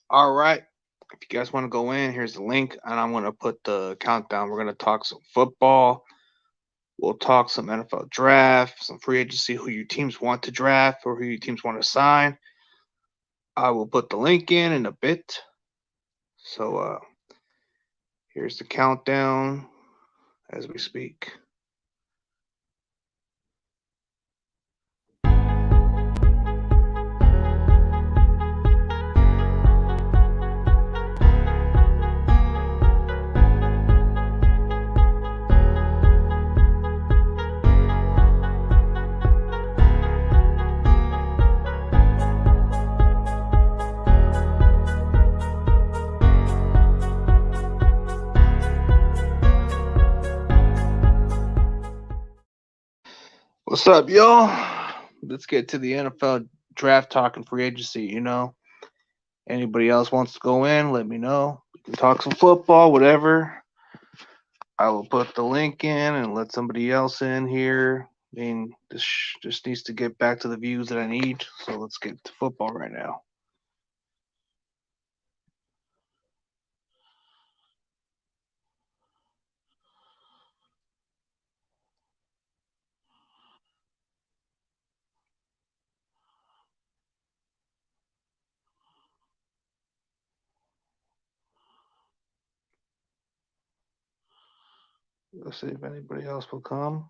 All right. If you guys want to go in, here's the link, and I'm going to put the countdown. We're going to talk some football. We'll talk some NFL draft, some free agency, who your teams want to draft or who your teams want to sign. I will put the link in a bit. So here's the countdown as we speak. What's up, y'all? Let's get to the NFL draft talk and free agency. Anybody else wants to go in, let me know. We can talk some football, whatever. I will put the link in and let somebody else in here. I mean, this just needs to get back to the views that I need. So let's get to football right now. Let's see if anybody else will come.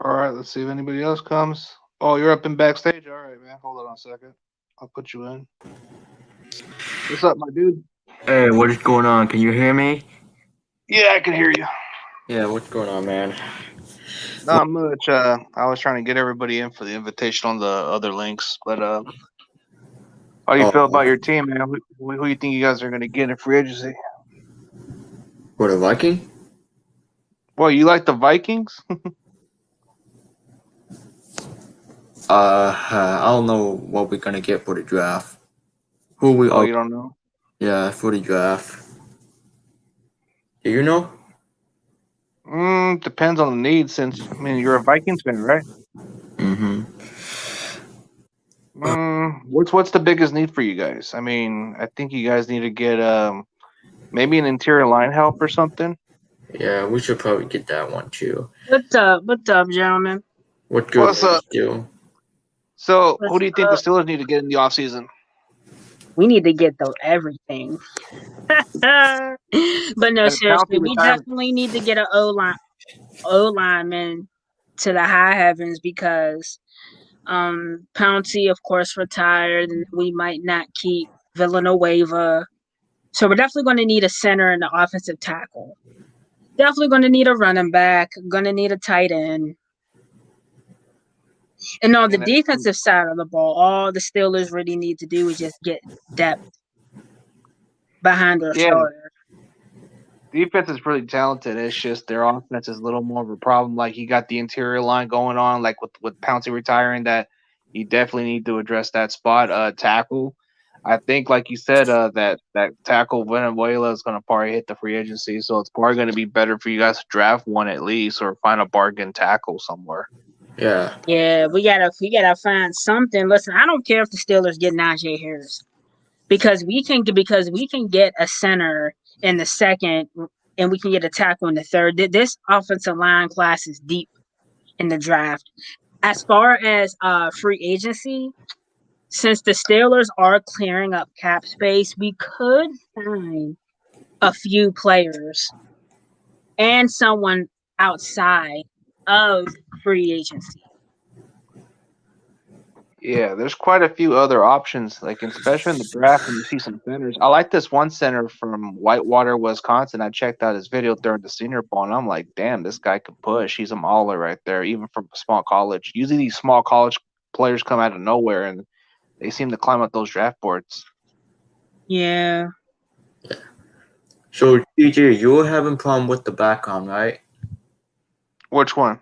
All right, let's see if anybody else comes. Oh, you're up in backstage. All right, man. Hold on a second. I'll put you in. What's up, my dude? Hey, what is going on? Can you hear me? Yeah, I can hear you. Yeah, what's going on, man? Not much. I was trying to get everybody in for the invitation on the other links, but how do you feel about Oh, your team, man? Who you think you guys are going to get in free agency? for the Viking? Well, you like the Vikings? I don't know what we're gonna get for the draft. Who we Oh, are? you don't know? Yeah, for the draft. Do you know? Depends on the need. Since I mean, you're a Vikings fan, right? Mm-hmm. What's the biggest need for you guys? I mean, I think you guys need to get maybe an interior line help or something. Yeah, we should probably get that one too. What's up? What's up, gentlemen? What good, What's man? up? Still. So, who What's do you think the up? Steelers need to get in the offseason? We need to get the everything. But no, And Pouncey seriously, we retirement. definitely need to get an O lineman to the high heavens because Pouncey, of course, retired, and we might not keep Villanueva. So we're definitely going to need a center and an offensive tackle. Definitely going to need a running back. Going to need a tight end. And on the And then defensive side of the ball, all the Steelers really need to do is just get depth behind their yeah, starter. defense is pretty talented. It's just their offense is a little more of a problem. Like you got the interior line going on, like with Pouncey retiring, that you definitely need to address that spot. Tackle. I think, like you said, that tackle Venezuela is going to probably hit the free agency, so it's probably going to be better for you guys to draft one at least, or find a bargain tackle somewhere. Yeah. Yeah, we gotta find something. Listen, I don't care if the Steelers get Najee Harris because we can get a center in the second and we can get a tackle in the third. This offensive line class is deep in the draft. As far as free agency, since the Steelers are clearing up cap space, we could sign a few players and someone outside of free agency. Yeah, there's quite a few other options, like especially in the draft when you see some centers. I like this one center from Whitewater, Wisconsin. I checked out his video during the Senior Bowl, and I'm like, damn, this guy can push. He's a mauler right there, even from a small college. Usually these small college players come out of nowhere, and they seem to climb up those draft boards. Yeah. So TJ, you were having problem with the background, right? Which one?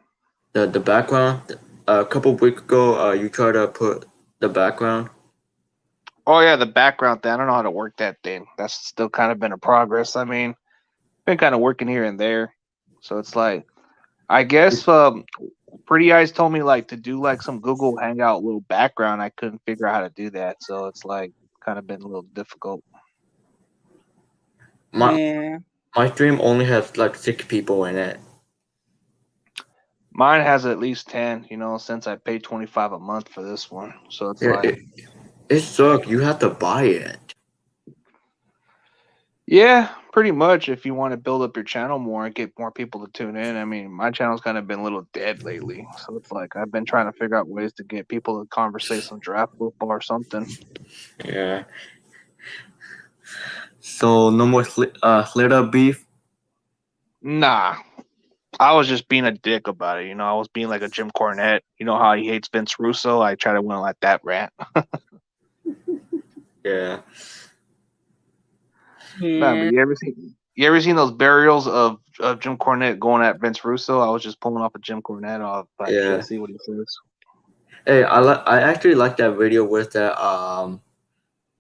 The background. A couple weeks ago, you tried to put the background. Oh yeah, the background thing. I don't know how to work that thing. That's still kind of been a progress. I mean, been kind of working here and there. So it's like, I guess Pretty Eyes told me like to do like some Google Hangout little background. I couldn't figure out how to do that, so it's like kind of been a little difficult. My stream only has like 6 people in it. Mine has at least 10. Since I paid $25 a month for this one, so it's Yeah, like, it sucks. You have to buy it. yeah, pretty much. If you want to build up your channel more and get more people to tune in. I mean, my channel's kind of been a little dead lately, so it's like I've been trying to figure out ways to get people to conversate some draft football or something. Yeah. So no more Slater beef. Nah, I was just being a dick about it. I was being like a Jim Cornette. You know how he hates Vince Russo? I try to win like that rant. Yeah. Nah, but you ever seen those burials of Jim Cornette going at Vince Russo? I was just pulling off a Jim Cornette off. Yeah. See what he says. Hey, I actually like that video with that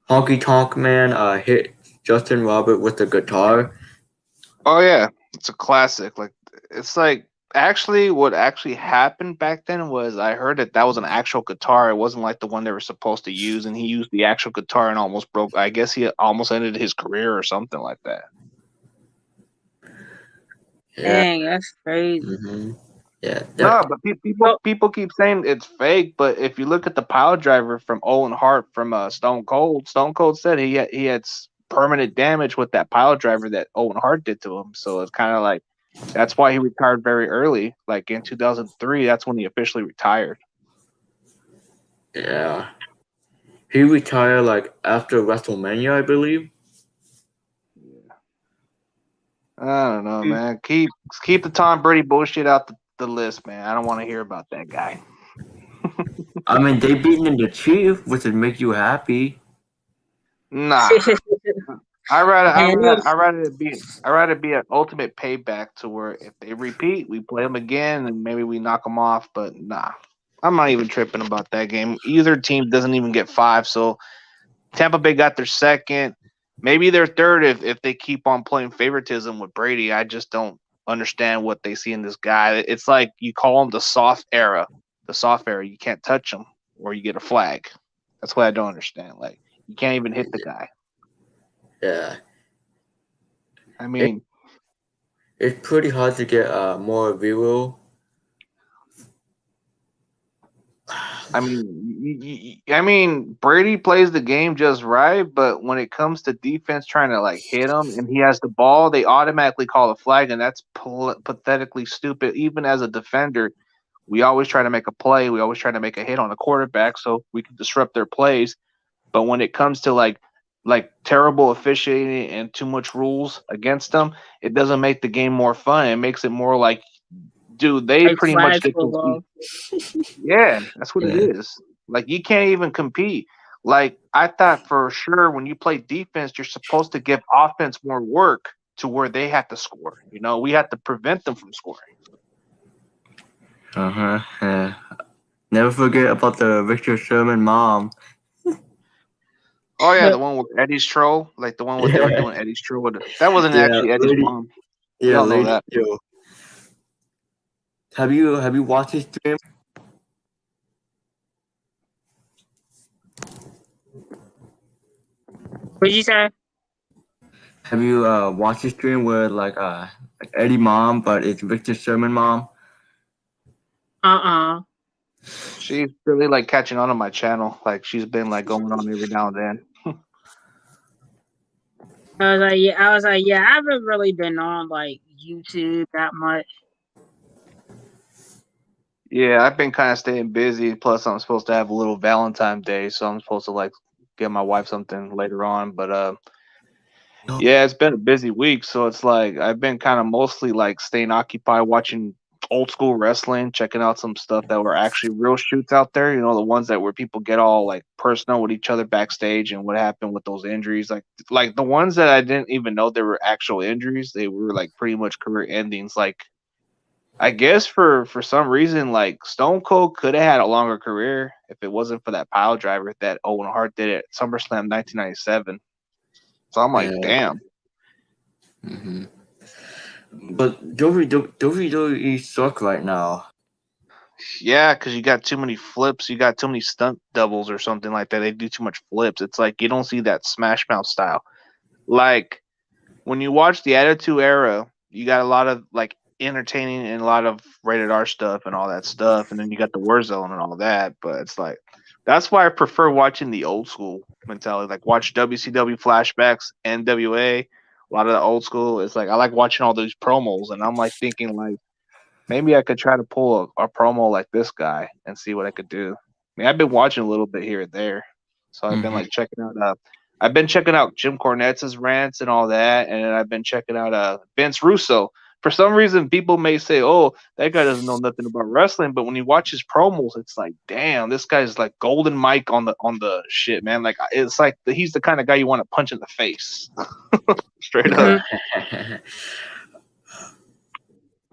Honky Tonk Man hit Justin Robert with the guitar. Oh yeah, it's a classic. Like it's like actually what actually happened back then was I heard that was an actual guitar. It wasn't like the one they were supposed to use, and he used the actual guitar and almost broke. I guess he almost ended his career or something like that. Yeah. Dang, that's crazy. Mm-hmm. Yeah. No, but people keep saying it's fake. But if you look at the pile driver from Owen Hart from Stone Cold said he had permanent damage with that pile driver that Owen Hart did to him. So it's kind of like that's why he retired very early. Like in 2003, that's when he officially retired. Yeah. He retired like after WrestleMania, I believe. I don't know, man. Keep the Tom Brady bullshit out the list, man. I don't want to hear about that guy. I mean, they beaten the Chief, which would make you happy. Nah. I rather be an ultimate payback to where if they repeat, we play them again and maybe we knock them off. But nah, I'm not even tripping about that game. Either team doesn't even get 5, so Tampa Bay got their second, maybe their third if they keep on playing favoritism with Brady. I just don't understand what they see in this guy. It's like you call him the soft era. The soft era, you can't touch him or you get a flag. That's what I don't understand. Like you can't even hit the guy. Yeah. I mean, it's pretty hard to get more viral. I mean, Brady plays the game just right, but when it comes to defense trying to like hit him and he has the ball, they automatically call a flag, and that's pathetically stupid. Even as a defender, we always try to make a play, we always try to make a hit on a quarterback so we can disrupt their plays. But when it comes to like terrible officiating and too much rules against them, it doesn't make the game more fun. It makes it more like, dude, they like pretty flag much get football. yeah, that's what it is. Like you can't even compete. Like I thought for sure when you play defense, you're supposed to give offense more work to where they have to score. We have to prevent them from scoring. Yeah. Never forget about the Victor Sherman mom. Oh yeah, the one with Eddie's troll, like the one where they were doing Eddie's troll with that wasn't actually Eddie's mom. Yeah, don't know that. Joe. Have you watched his stream? What'd you say? Have you watched his stream with like Eddie mom, but it's Victor Sherman mom? She's really like catching on my channel. Like she's been like going on every now and then. I was like, yeah, I haven't really been on like YouTube that much. Yeah, I've been kind of staying busy. Plus, I'm supposed to have a little Valentine's Day, so I'm supposed to like get my wife something later on. But yeah, it's been a busy week, so it's like I've been kind of mostly like staying occupied watching old school wrestling, checking out some stuff that were actually real shoots out there. You know, the ones that where people get all like personal with each other backstage and what happened with those injuries. Like the ones that I didn't even know there were actual injuries. They were like pretty much career endings. Like I guess for some reason, like Stone Cold could have had a longer career if it wasn't for that pile driver that Owen Hart did at SummerSlam 1997. So I'm like, Yeah. damn. Hmm. But WWE suck right now. Yeah, because you got too many flips. You got too many stunt doubles or something like that. They do too much flips. It's like you don't see that Smash Mouth style. Like when you watch the Attitude Era, you got a lot of like entertaining and a lot of rated R stuff and all that stuff, and then you got the Warzone and all that. But it's like that's why I prefer watching the old school mentality. Like watch WCW flashbacks, NWA, a lot of the old school. It's like I like watching all those promos, and I'm like thinking like maybe I could try to pull a promo like this guy and see what I could do. I mean, I've been watching a little bit here and there, so I've been Hmm. like checking out. I've been checking out Jim Cornette's rants and all that, and then I've been checking out Vince Russo. For some reason, people may say, "Oh, that guy doesn't know nothing about wrestling," but when you watch his promos, it's like, "Damn, this guy's like Golden Mike on the shit, man." Like it's like he's the kind of guy you want to punch in the face, straight up.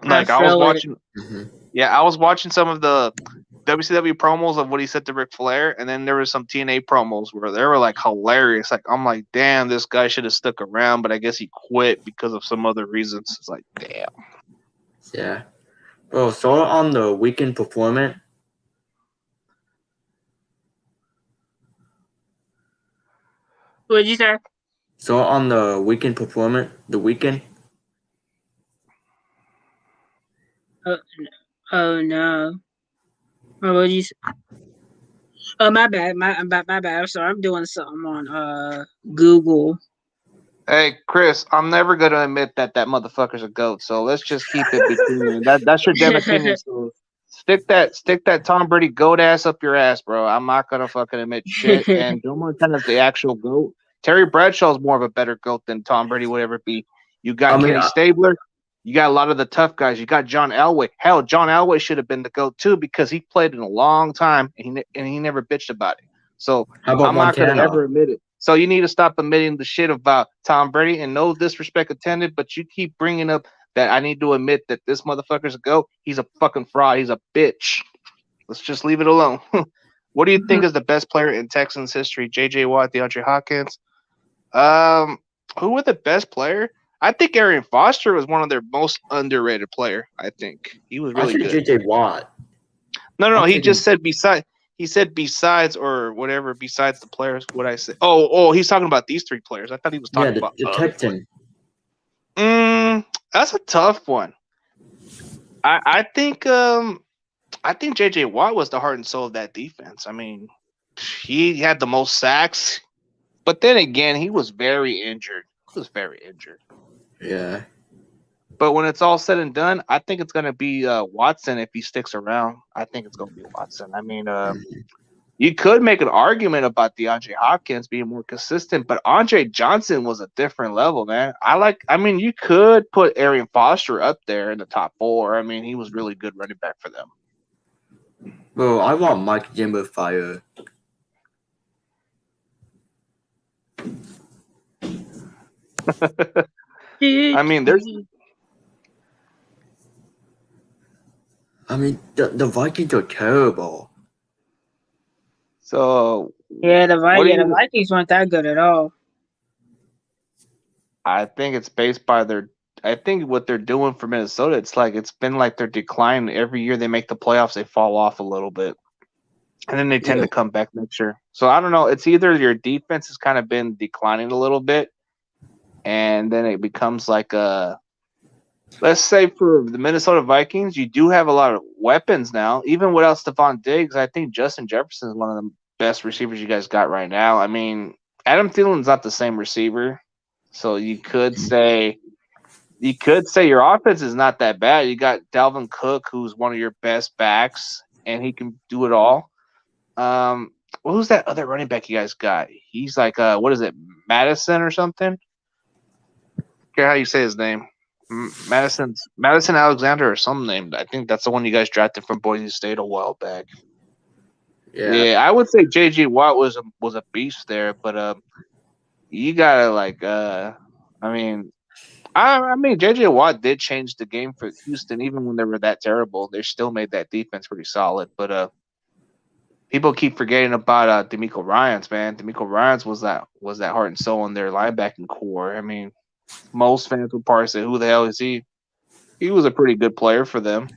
I Like I was feel it. watching. Hmm. Yeah, I was watching some of the WCW promos of what he said to Ric Flair, and then there was some TNA promos where they were like hilarious. Like I'm like, damn, this guy should have stuck around, but I guess he quit because of some other reasons. It's like, damn. Yeah. Bro, so on the weekend performance, What'd you say? so on the weekend performance, the weekend. Oh, oh no. Oh, what'd you say? Oh, my bad. My bad. I'm sorry. I'm doing something on Google. Hey, Chris, I'm never gonna admit that that motherfucker's a goat. So let's just keep it between that's your damn opinion. So stick that Tom Brady goat ass up your ass, bro. I'm not gonna fucking admit shit. And Joe Montana's the actual goat. Terry Bradshaw's more of a better goat than Tom Brady would ever be. You I got mean, Kenny Stabler. You got a lot of the tough guys. You got John Elway. Hell, John Elway should have been the goat too because he played in a long time and he never bitched about it. So how about I'm not gonna Montana? ever admit it. So you need to stop admitting the shit about Tom Brady and no disrespect intended, but you keep bringing up that I need to admit that this motherfucker's a goat. He's a fucking fraud. He's a bitch. Let's just leave it alone. What do you think is the best player in Texans history? J.J. Watt, DeAndre Hopkins. Who were the best player? I think Arian Foster was one of their most underrated player. I think he was I really say good. JJ Watt. No. I'm He thinking, just said beside. He said besides or whatever besides the players. What I said? Oh, he's talking about these three players. I thought he was yeah, talking about the other players. Texan. That's a tough one. I think JJ Watt was the heart and soul of that defense. I mean, he had the most sacks, but then again, he was very injured. He was very injured. Yeah. But when it's all said and done, I think it's gonna be Watson if he sticks around. I think it's gonna be Watson. I mean, you could make an argument about DeAndre Hopkins being more consistent, but Andre Johnson was a different level, man. I mean, you could put Arian Foster up there in the top four. I mean, he was really good running back for them. Bro, I want Mike Jimbo fire. I mean, there's I mean, the Vikings are terrible. so Yeah, what do the you Vikings weren't that good at all. I think it's based by their I think what they're doing for Minnesota, it's like it's been like their decline every year they make the playoffs, they fall off a little bit. And then they tend Yeah. to come back next year. So I don't know. It's either your defense has kind of been declining a little bit, and then it becomes like let's say for the Minnesota Vikings, you do have a lot of weapons now. Even without Stephon Diggs, I think Justin Jefferson is one of the best receivers you guys got right now. I mean, Adam Thielen's not the same receiver. So you could say your offense is not that bad. You got Dalvin Cook, who's one of your best backs, and he can do it all. Who's that other running back you guys got? He's like, what is it, Madison or something? I don't care how you say his name. Madison Alexander or some name. I think that's the one you guys drafted from Boise State a while back. Yeah, I would say J.J. Watt was a beast there, but you gotta I mean, J.J. Watt did change the game for Houston, even when they were that terrible. They still made that defense pretty solid. But people keep forgetting about DeMeco Ryans, man. DeMeco Ryans was that heart and soul in their linebacking core. I mean, most fans would probably say, "Who the hell is he?" He was a pretty good player for them.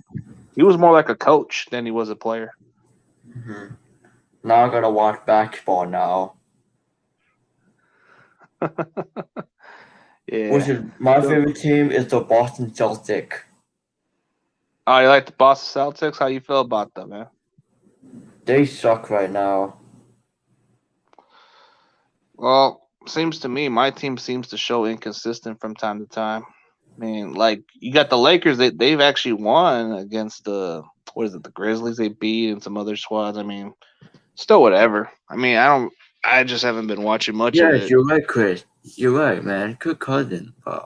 He was more like a coach than he was a player. Mm-hmm. Now I gotta watch basketball now. Yeah. Which is my favorite team is the Boston Celtics. Oh, you like the Boston Celtics? How you feel about them, man? They suck right now. Well, seems to me my team seems to show inconsistent from time to time. I mean, like you got the Lakers, they've actually won against the Grizzlies they beat and some other squads. I mean, still whatever. I mean, I just haven't been watching much of Yes, it. you're right, Chris. You're right, man. Good cousin, bro.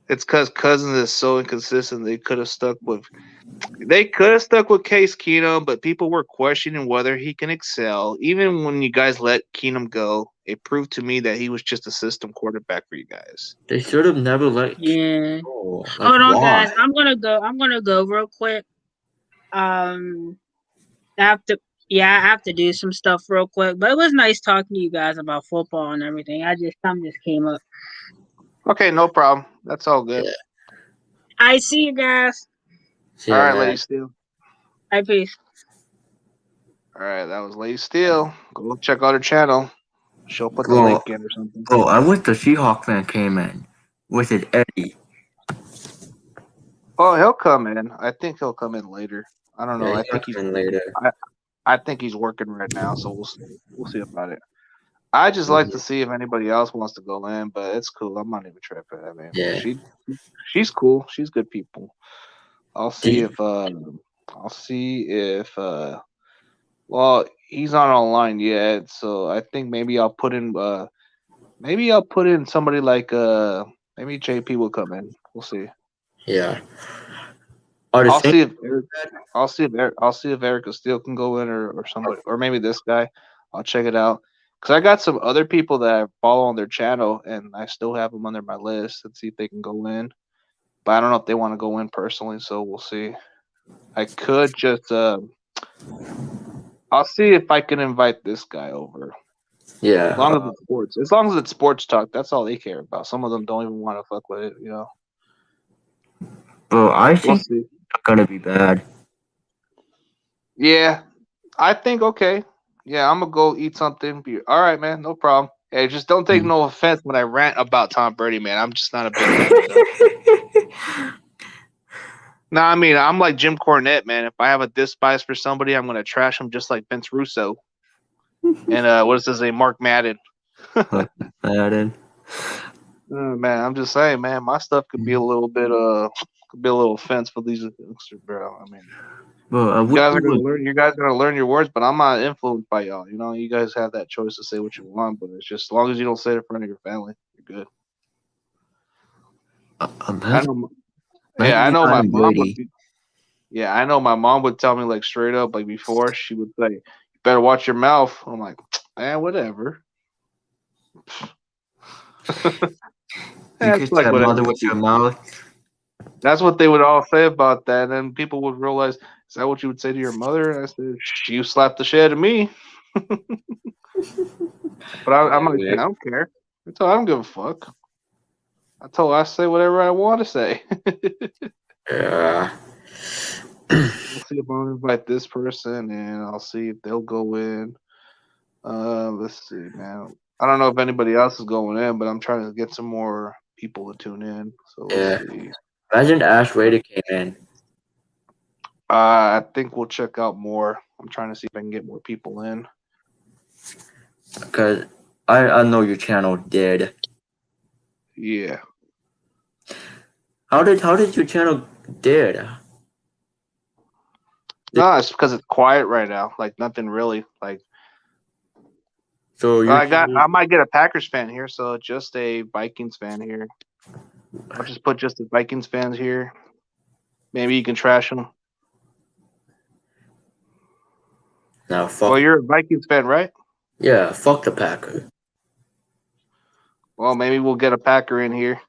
It's because Cousins is so inconsistent. They could have stuck with Case Keenum, but people were questioning whether he can excel. Even when you guys let Keenum go, it proved to me that he was just a system quarterback for you guys. They should have never let. Yeah. Oh, like, Hold on, why? guys. I'm gonna go real quick. I have to. Yeah, I have to do some stuff real quick. But it was nice talking to you guys about football and everything. Something just came up. Okay, no problem. That's all good. Yeah. I see you guys. See All ya, right, man. Lady Steel. Hi, peace. All right, that was Lady Steel. Go check out her channel. She'll put the Bro, link in or something. I wish the Seahawks fan came in. With it, Eddie. Oh, he'll come in. I think he'll come in later. I don't know. Yeah, I he's think he's in later. I think he's working right now, so we'll see. We'll see about it. I just like to see if anybody else wants to go in, but it's cool. I'm not even tripping. I mean, Yeah. she's cool. She's good people. I'll see Did- if well, he's not online yet, so I think maybe I'll put in somebody like maybe JP will come in. We'll see. Yeah. Are the I'll Saints see if Erica Steele can go in or somebody or maybe this guy. I'll check it out because I got some other people that I follow on their channel and I still have them under my list and see if they can go in. But I don't know if they want to go in personally, so we'll see. I could just I'll see if I can invite this guy over. Yeah. As long as it's sports talk, that's all they care about. Some of them don't even want to fuck with it, you know. Bro, I We'll think see. it's gonna be bad. Yeah, I think okay. Yeah, I'm gonna go eat something. All right, man, no problem. Hey, just don't take no offense when I rant about Tom Brady, man. I'm just not a big fan of him. No, I mean I'm like Jim Cornette, man. If I have a despise for somebody, I'm gonna trash him just like Vince Russo. And what is his name? Mark Madden. Madden. Man, I'm just saying, man, my stuff could be a little bit offense for these youngsters, bro. I mean, Bro, you guys are gonna learn your words, but I'm not influenced by y'all. You know, you guys have that choice to say what you want, but it's just as long as you don't say it in front of your family, you're good. I know. Yeah, I know my mom would be. Yeah, I know my mom would tell me like straight up, like before she would say, "You better watch your mouth." I'm like, whatever. You could say mother with your mouth. That's what they would all say about that. And then people would realize, is that what you would say to your mother? And I said, you slapped the shit out of me. But I'm like, I don't care. I don't give a fuck. I say whatever I want to say. Yeah. We'll see if I'll invite this person and I'll see if they'll go in. Let's see, man. I don't know if anybody else is going in, but I'm trying to get some more people to tune in. So let's see. Imagine Ash Raider came in. I think we'll check out more. I'm trying to see if I can get more people in. Because I know your channel dead. Yeah. How did your channel dead? No, it's because it's quiet right now. Like nothing really. Like So your channel, I might get a Packers fan here, so just a Vikings fan here. I'll just put just the Vikings fans here. Maybe you can trash them. no, fuck. Well, you're a Vikings fan, right? Yeah, fuck the Packers. Well, maybe we'll get a Packer in here.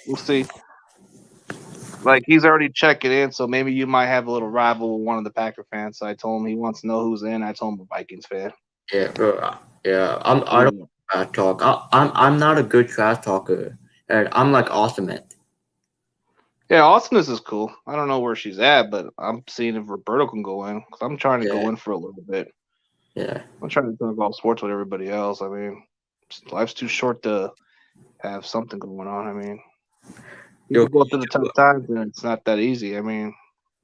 We'll see. Like he's already checking in, so maybe you might have a little rival with one of the Packer fans. So I told him he wants to know who's in. I told him a Vikings fan. Yeah, bro. Yeah, I don't trash talk. I'm not a good trash talker, and I'm like ultimate. Yeah, Awesomeness is cool. I don't know where she's at, but I'm seeing if Roberto can go in because I'm trying to go in for a little bit. Yeah. I'm trying to talk about sports with everybody else. I mean, life's too short to have something going on. I mean, Yo, you go through the tough times and it's not that easy. I mean,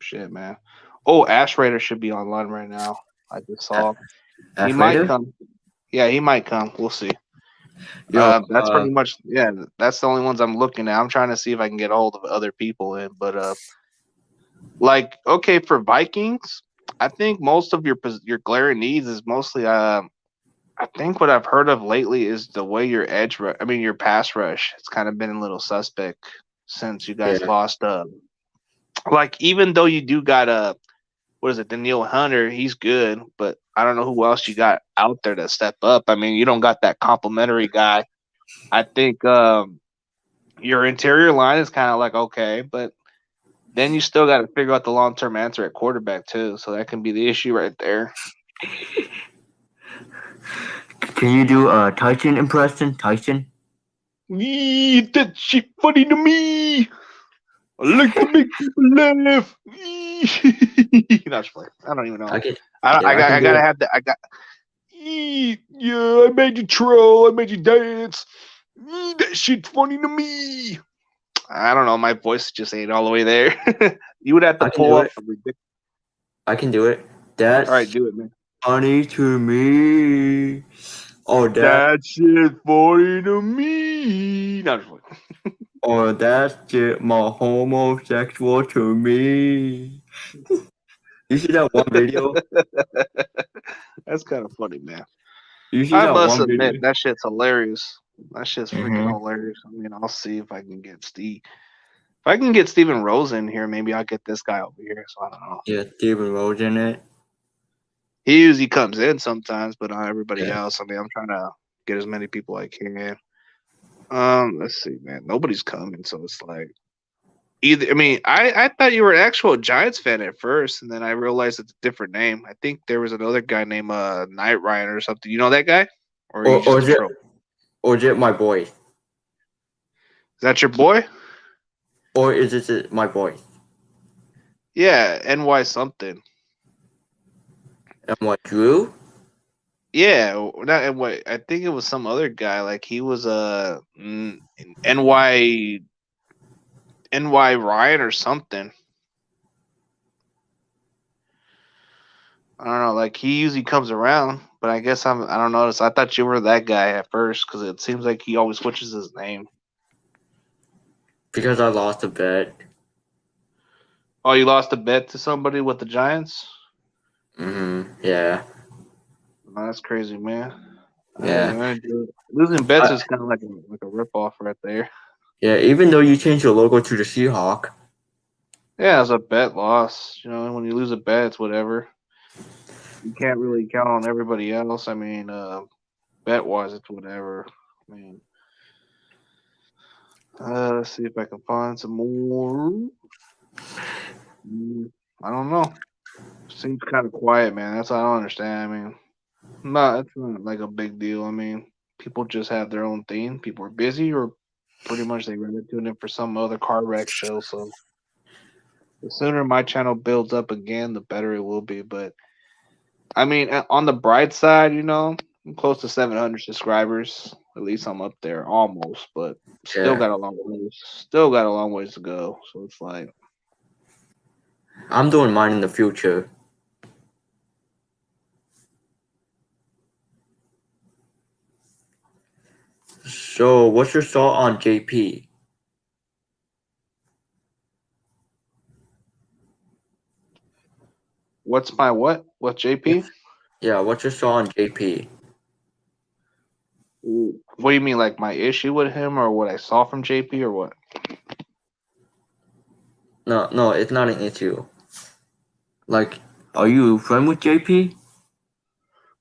shit, man. Oh, Ash Raider should be online right now. I just saw. He might Raider? come. Yeah, he might come. We'll see. Yo, That's pretty much that's the only ones I'm looking at. I'm trying to see if I can get a hold of other people in, but like okay for Vikings, I think most of your glaring needs is mostly I think what I've heard of lately is the way your your pass rush. It's kind of been a little suspect since you guys Yeah. lost. Like even though you do got what is it, Daniil Hunter? He's good, but I don't know who else you got out there to step up. I mean, you don't got that complimentary guy. I think your interior line is kind of like okay, but then you still got to figure out the long term answer at quarterback too. So that can be the issue right there. Can you do a Tyson impression? Tyson? That shit funny to me. I like to make people laugh. No, just play. I don't even know. I can. I can do gotta it. have that. Yeah, I made you troll. I made you dance. That shit funny to me. I don't know. My voice just ain't all the way there. You would have to I can pull do up it. a ridiculous. I can do it. That's All right, do it, man. funny to me. Oh, That shit funny to me. No, just play. that's just my homosexual to me. You see that one video? That's kind of funny, man. You see I that must one admit video? that shit's hilarious. That shit's freaking Mm-hmm. hilarious. I mean, I'll see if I can get Steve. If I can get Steven Rose in here, maybe I'll get this guy over here. So I don't know. Yeah, Steven Rose in it. He usually comes in sometimes, but not everybody Yeah. else. I mean, I'm trying to get as many people I can. Let's see, man. Nobody's coming, so it's like either. I mean, I thought you were an actual Giants fan at first, and then I realized it's a different name. I think there was another guy named Knight Ryan or something. You know that guy, or are you just a troll? Or is it my boy? Is that your boy? Or is it my boy? Yeah, NY something. And what, Drew? Yeah, not NY. I think it was some other guy. Like he was NY Ryan or something. I don't know. Like he usually comes around, but I guess I don't notice. I thought you were that guy at first because it seems like he always switches his name. Because I lost a bet. Oh, you lost a bet to somebody with the Giants? Yeah. Oh, that's crazy, man. Yeah. Losing bets is kind of like a rip off right there. Yeah, even though you changed your logo to the Seahawk. Yeah, it's a bet loss. You know, when you lose a bet, it's whatever. You can't really count on everybody else. I mean, bet wise, it's whatever. I mean, let's see if I can find some more. I don't know. Seems kind of quiet, man. That's what I don't understand. I mean, it's not like a big deal. I mean, people just have their own thing. People are busy, or pretty much they rather tune in for some other car wreck show. So the sooner my channel builds up again, the better it will be. But I mean, on the bright side, you know, I'm close to 700 subscribers. At least I'm up there almost, but still got a long ways. Still got a long ways to go. So it's like I'm doing mine in the future. So, what's your thought on JP? What's my what? What JP? Yeah, what's your thought on JP? What do you mean, like my issue with him, or what I saw from JP, or what? No, it's not an issue. Like, are you friend with JP?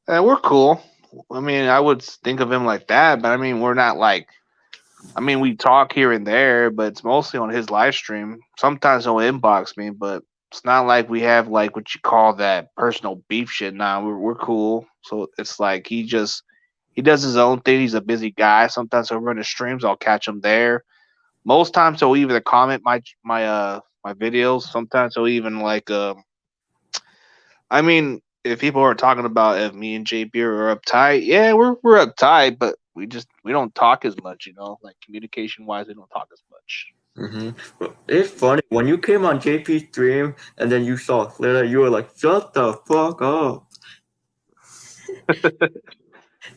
We're cool. I mean, I would think of him like that, but I mean, we're not like. I mean, we talk here and there, but it's mostly on his live stream. Sometimes he'll inbox me, but it's not like we have like what you call that personal beef shit. Nah, we're cool. So it's like he does his own thing. He's a busy guy. Sometimes he'll run his streams. I'll catch him there. Most times he'll even comment my videos. Sometimes he'll even like I mean, if people are talking about if me and JP are uptight, yeah, we're uptight, but we don't talk as much, you know, like communication wise, we don't talk as much. It's funny when you came on JP's stream and then you saw Flair, you were like, "Shut the fuck up."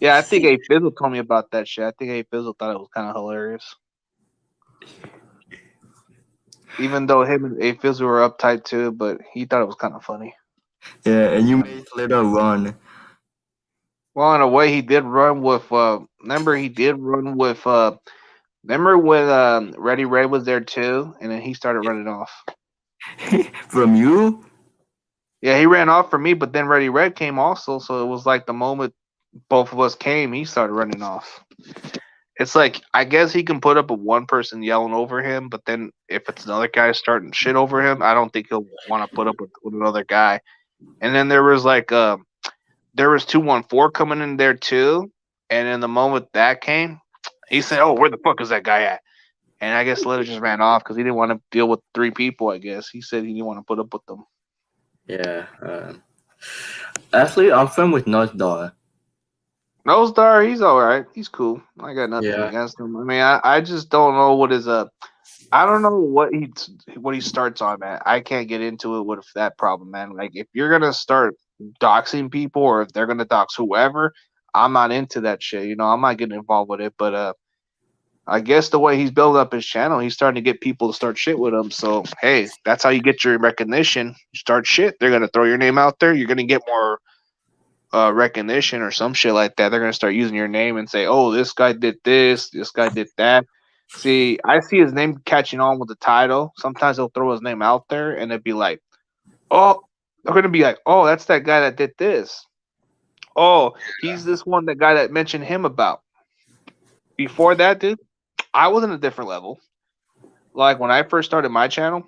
Yeah, I think A Fizzle told me about that shit. I think A Fizzle thought it was kind of hilarious, even though him and A Fizzle were uptight too, but he thought it was kind of funny. Yeah, and you made Flair run. Well, in a way, he did run with. Remember, he did run with. Remember when Ready Red was there too, and then he started running off. From you? Yeah, he ran off for me, but then Ready Red came also, so it was like the moment both of us came, he started running off. It's like I guess he can put up a one person yelling over him, but then if it's another guy starting shit over him, I don't think he'll want to put up with another guy. And then there was 214 coming in there too, and in the moment that came, he said, "Oh, where the fuck is that guy at?" And I guess Little just ran off because he didn't want to deal with three people. I guess he said he didn't want to put up with them. Yeah. Actually, I'm friend with Nutdog. Nosdar, he's all right. He's cool. I got nothing Yeah. against him. I mean, I just don't know what his I don't know what he starts on, man. I can't get into it with that problem, man. Like if you're gonna start doxing people or if they're gonna dox whoever, I'm not into that shit. You know, I'm not getting involved with it. But I guess the way he's built up his channel, he's starting to get people to start shit with him. So hey, that's how you get your recognition. You start shit, they're gonna throw your name out there. You're gonna get more recognition or some shit like that. They're gonna start using your name and say, "Oh, this guy did this guy did that." See, I see his name catching on with the title. Sometimes they'll throw his name out there, and it'd be like, "Oh," they're gonna be like, "Oh, that's that guy that did this. Oh, he's this one, that guy that mentioned him about." Before that, dude, I was in a different level. Like when I first started my channel,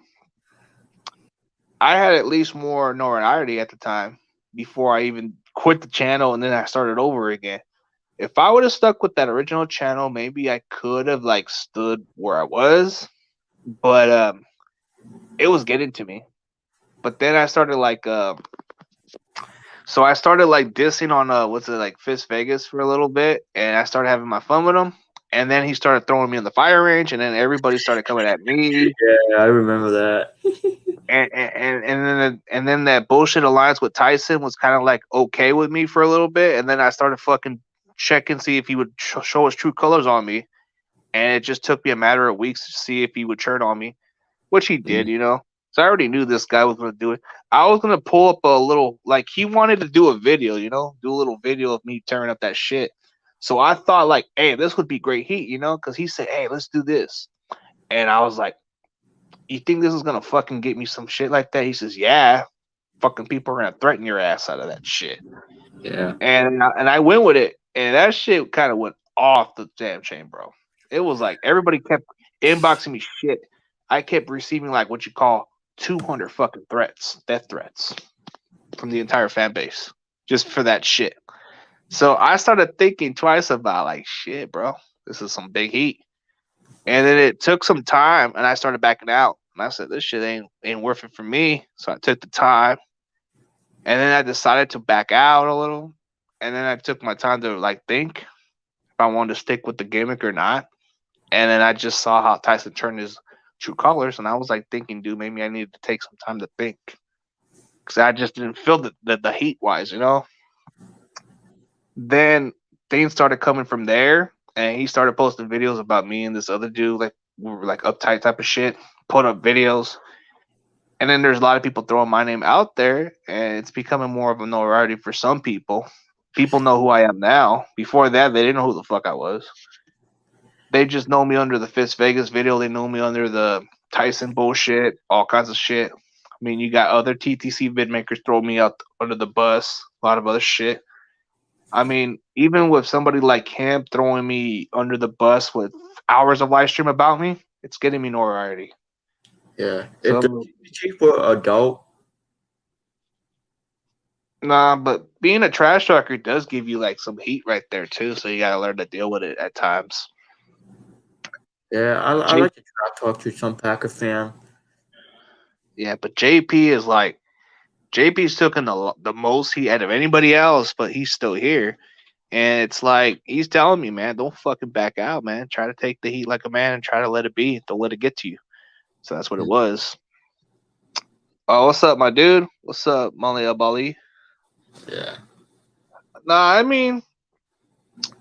I had at least more notoriety at the time before I even quit the channel and then I started over again. If I would have stuck with that original channel, maybe I could have like stood where I was, but it was getting to me. But then I started like so I started like dissing on what's it, like Fist Vegas for a little bit, and I started having my fun with him. And then he started throwing me in the fire range, and then everybody started coming at me. Yeah, I remember that. And then that bullshit alliance with Tyson was kind of like okay with me for a little bit, and then I started fucking checking see if he would show his true colors on me, and it just took me a matter of weeks to see if he would turn on me, which he did, you know. So I already knew this guy was gonna do it. I was gonna pull up a little, like he wanted to do a video, you know, do a little video of me tearing up that shit. So I thought like, hey, this would be great heat, you know, because he said, hey, let's do this, and I was like, you think this is gonna fucking get me some shit like that? He says, yeah, fucking people are gonna threaten your ass out of that shit. Yeah. And I went with it, and that shit kind of went off the damn chain, bro. It was like everybody kept inboxing me shit. I kept receiving like what you call 200 fucking threats, death threats from the entire fan base just for that shit. So I started thinking twice about like shit, bro. This is some big heat. And then it took some time, and I started backing out. And I said, "This shit ain't worth it for me." So I took the time, and then I decided to back out a little. And then I took my time to like think if I wanted to stick with the gimmick or not. And then I just saw how Tyson turned his true colors, and I was like thinking, dude, maybe I needed to take some time to think because I just didn't feel the heat wise, you know. Then things started coming from there, and he started posting videos about me and this other dude, like we were like uptight type of shit. Put up videos, and then there's a lot of people throwing my name out there, and it's becoming more of a notoriety for some people. People know who I am now. Before that, they didn't know who the fuck I was. They just know me under the Fist Vegas video. They know me under the Tyson bullshit, all kinds of shit. I mean, you got other TTC vid makers throw me out under the bus, a lot of other shit. I mean, even with somebody like him throwing me under the bus with hours of live stream about me, it's getting me notoriety. Yeah. So, If the TTC for adult, nah, but being a trash talker does give you like some heat right there too. So you gotta learn to deal with it at times. yeah, I like to try to talk to some Packer fan. Yeah, but JP is like JP's taken the most heat out of anybody else, but he's still here. And it's like he's telling me, man, don't fucking back out, man. Try to take the heat like a man and try to let it be. Don't let it get to you. So that's what it was. Oh, what's up, my dude? What's up, Molly Abali? Yeah. Nah, I mean,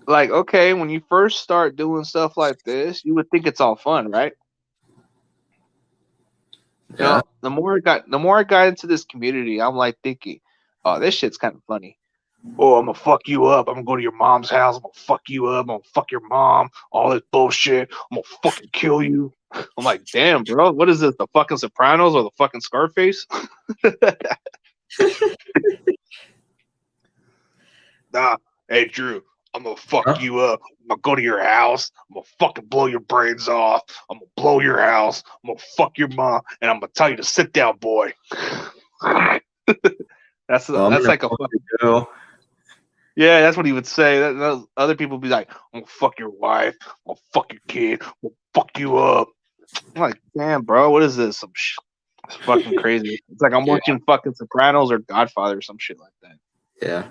like, okay, when you first start doing stuff like this, you would think it's all fun, right? You know, the more I got into this community, I'm like thinking, oh, this shit's kind of funny. Oh, I'm gonna fuck you up. I'm gonna go to your mom's house. I'm gonna fuck you up. I'm gonna fuck your mom. All this bullshit. I'm gonna fucking kill you. I'm like, damn, bro. What is this? The fucking Sopranos or the fucking Scarface? Nah. Hey, Drew. I'm gonna fuck you up. I'm gonna go to your house. I'm gonna fucking blow your brains off. I'm gonna blow your house. I'm gonna fuck your mom, and I'm gonna tell you to sit down, boy. that's like a fucking girl. Yeah, that's what he would say. Other people would be like, I'm gonna fuck your wife. I'm gonna fuck your kid. I'm gonna fuck you up. I'm like, damn, bro, what is this? It's fucking crazy. It's like I'm watching fucking Sopranos or Godfather or some shit like that. Yeah.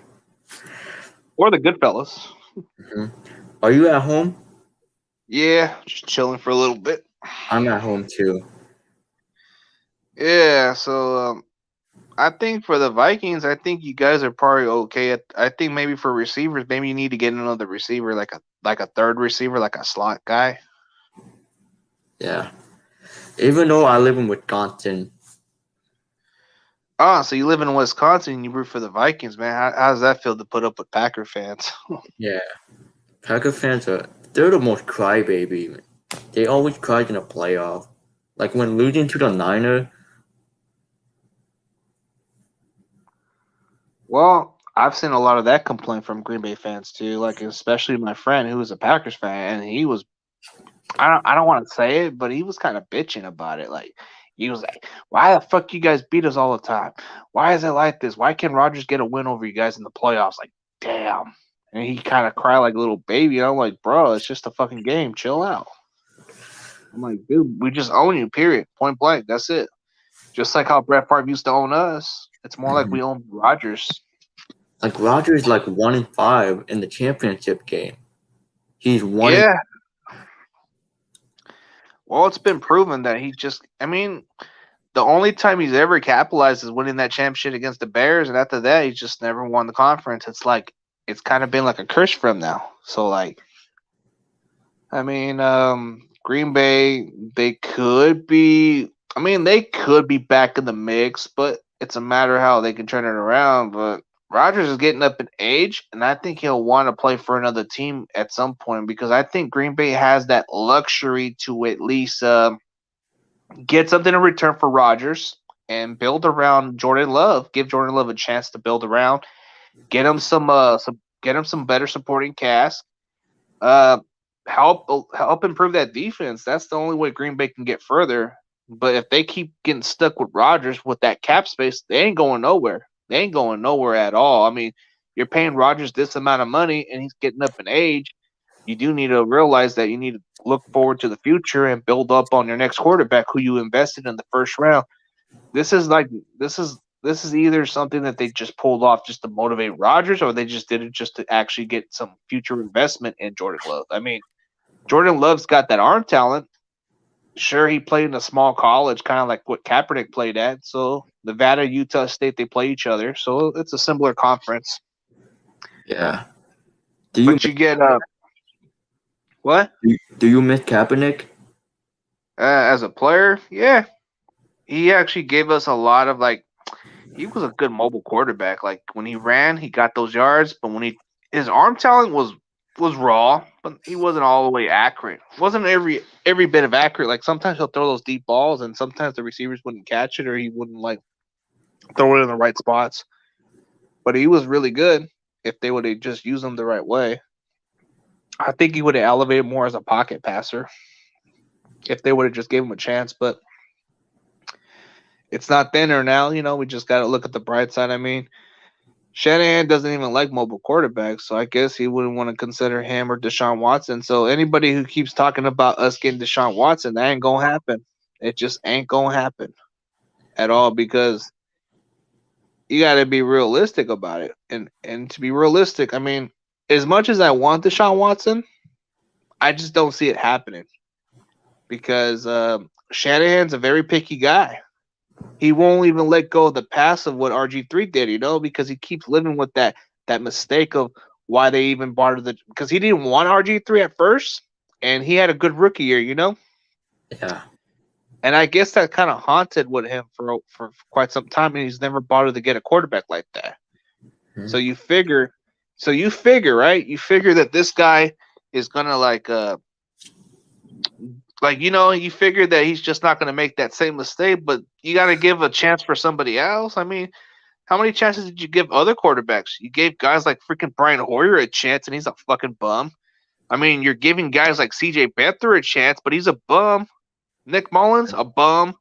Or the Goodfellas. Mm-hmm. Are you at home? Yeah, just chilling for a little bit. I'm at home too. Yeah, so I think for the Vikings, I think you guys are probably okay. I think maybe for receivers, maybe you need to get another receiver, like a third receiver, like a slot guy. Yeah. Even though I live in Wisconsin. Oh, so you live in Wisconsin and you root for the Vikings, man. How does that feel to put up with Packer fans? Yeah. Packer fans they're the most crybaby. They always cry in a playoff. Like when losing to the Niners. Well, I've seen a lot of that complaint from Green Bay fans too. Like especially my friend who was a Packers fan, and he was I don't want to say it, but he was kind of bitching about it. Like he was like, "Why the fuck you guys beat us all the time? Why is it like this? Why can't Rodgers get a win over you guys in the playoffs?" Like, damn. And he kind of cried like a little baby. And I'm like, bro, it's just a fucking game. Chill out. I'm like, dude, we just own you. Period. Point blank. That's it. Just like how Brett Favre used to own us. It's more like we own Rodgers. Like Rodgers, like 1-5 in the championship game. He's 1. Yeah. Well, it's been proven that he just. I mean, the only time he's ever capitalized is winning that championship against the Bears, and after that, he's just never won the conference. It's like it's kind of been like a curse for him now. So, like, I mean, Green Bay, they could be. I mean, they could be back in the mix, but it's a matter of how they can turn it around. But Rodgers is getting up in age, and I think he'll want to play for another team at some point because I think Green Bay has that luxury to at least get something in return for Rodgers and build around Jordan Love. Give Jordan Love a chance to build around. Get him some better supporting cast. Help improve that defense. That's the only way Green Bay can get further. But if they keep getting stuck with Rodgers with that cap space, they ain't going nowhere. They ain't going nowhere at all. I mean, you're paying Rodgers this amount of money and he's getting up in age. You do need to realize that you need to look forward to the future and build up on your next quarterback who you invested in the first round. This is either something that they just pulled off just to motivate Rodgers or they just did it just to actually get some future investment in Jordan Love. I mean, Jordan Love's got that arm talent. Sure, he played in a small college, kind of like what Kaepernick played at. So Nevada, Utah State, they play each other. So it's a similar conference. Yeah. But you get What? Do you miss Kaepernick? As a player, yeah, he actually gave us a lot of like. He was a good mobile quarterback. Like when he ran, he got those yards, but when his arm talent was raw, but he wasn't all the way accurate. Wasn't every bit of accurate. Like sometimes he'll throw those deep balls, and sometimes the receivers wouldn't catch it, or he wouldn't like throw it in the right spots. But he was really good if they would have just used him the right way. I think he would have elevated more as a pocket passer if they would have just gave him a chance. But it's not then or now. We just got to look at the bright side. I mean, Shanahan doesn't even like mobile quarterbacks, so I guess he wouldn't want to consider him or Deshaun Watson. So anybody who keeps talking about us getting Deshaun Watson, that ain't gonna happen. It just ain't gonna happen at all because you got to be realistic about it. And to be realistic, I mean, as much as I want Deshaun Watson, I just don't see it happening because Shanahan's a very picky guy. He won't even let go of the pass of what RG3 did, because he keeps living with that mistake of why they even bought the because he didn't want RG3 at first, and he had a good rookie year, Yeah. And I guess that kind of haunted with him for quite some time, and he's never bothered to get a quarterback like that. Mhm. So you figure, right? You figure that this guy is gonna you figure that he's just not gonna make that same mistake, but you got to give a chance for somebody else. I mean, how many chances did you give other quarterbacks? You gave guys like freaking Brian Hoyer a chance, and he's a fucking bum. I mean, you're giving guys like C.J. Beathard a chance, but he's a bum. Nick Mullins, a bum.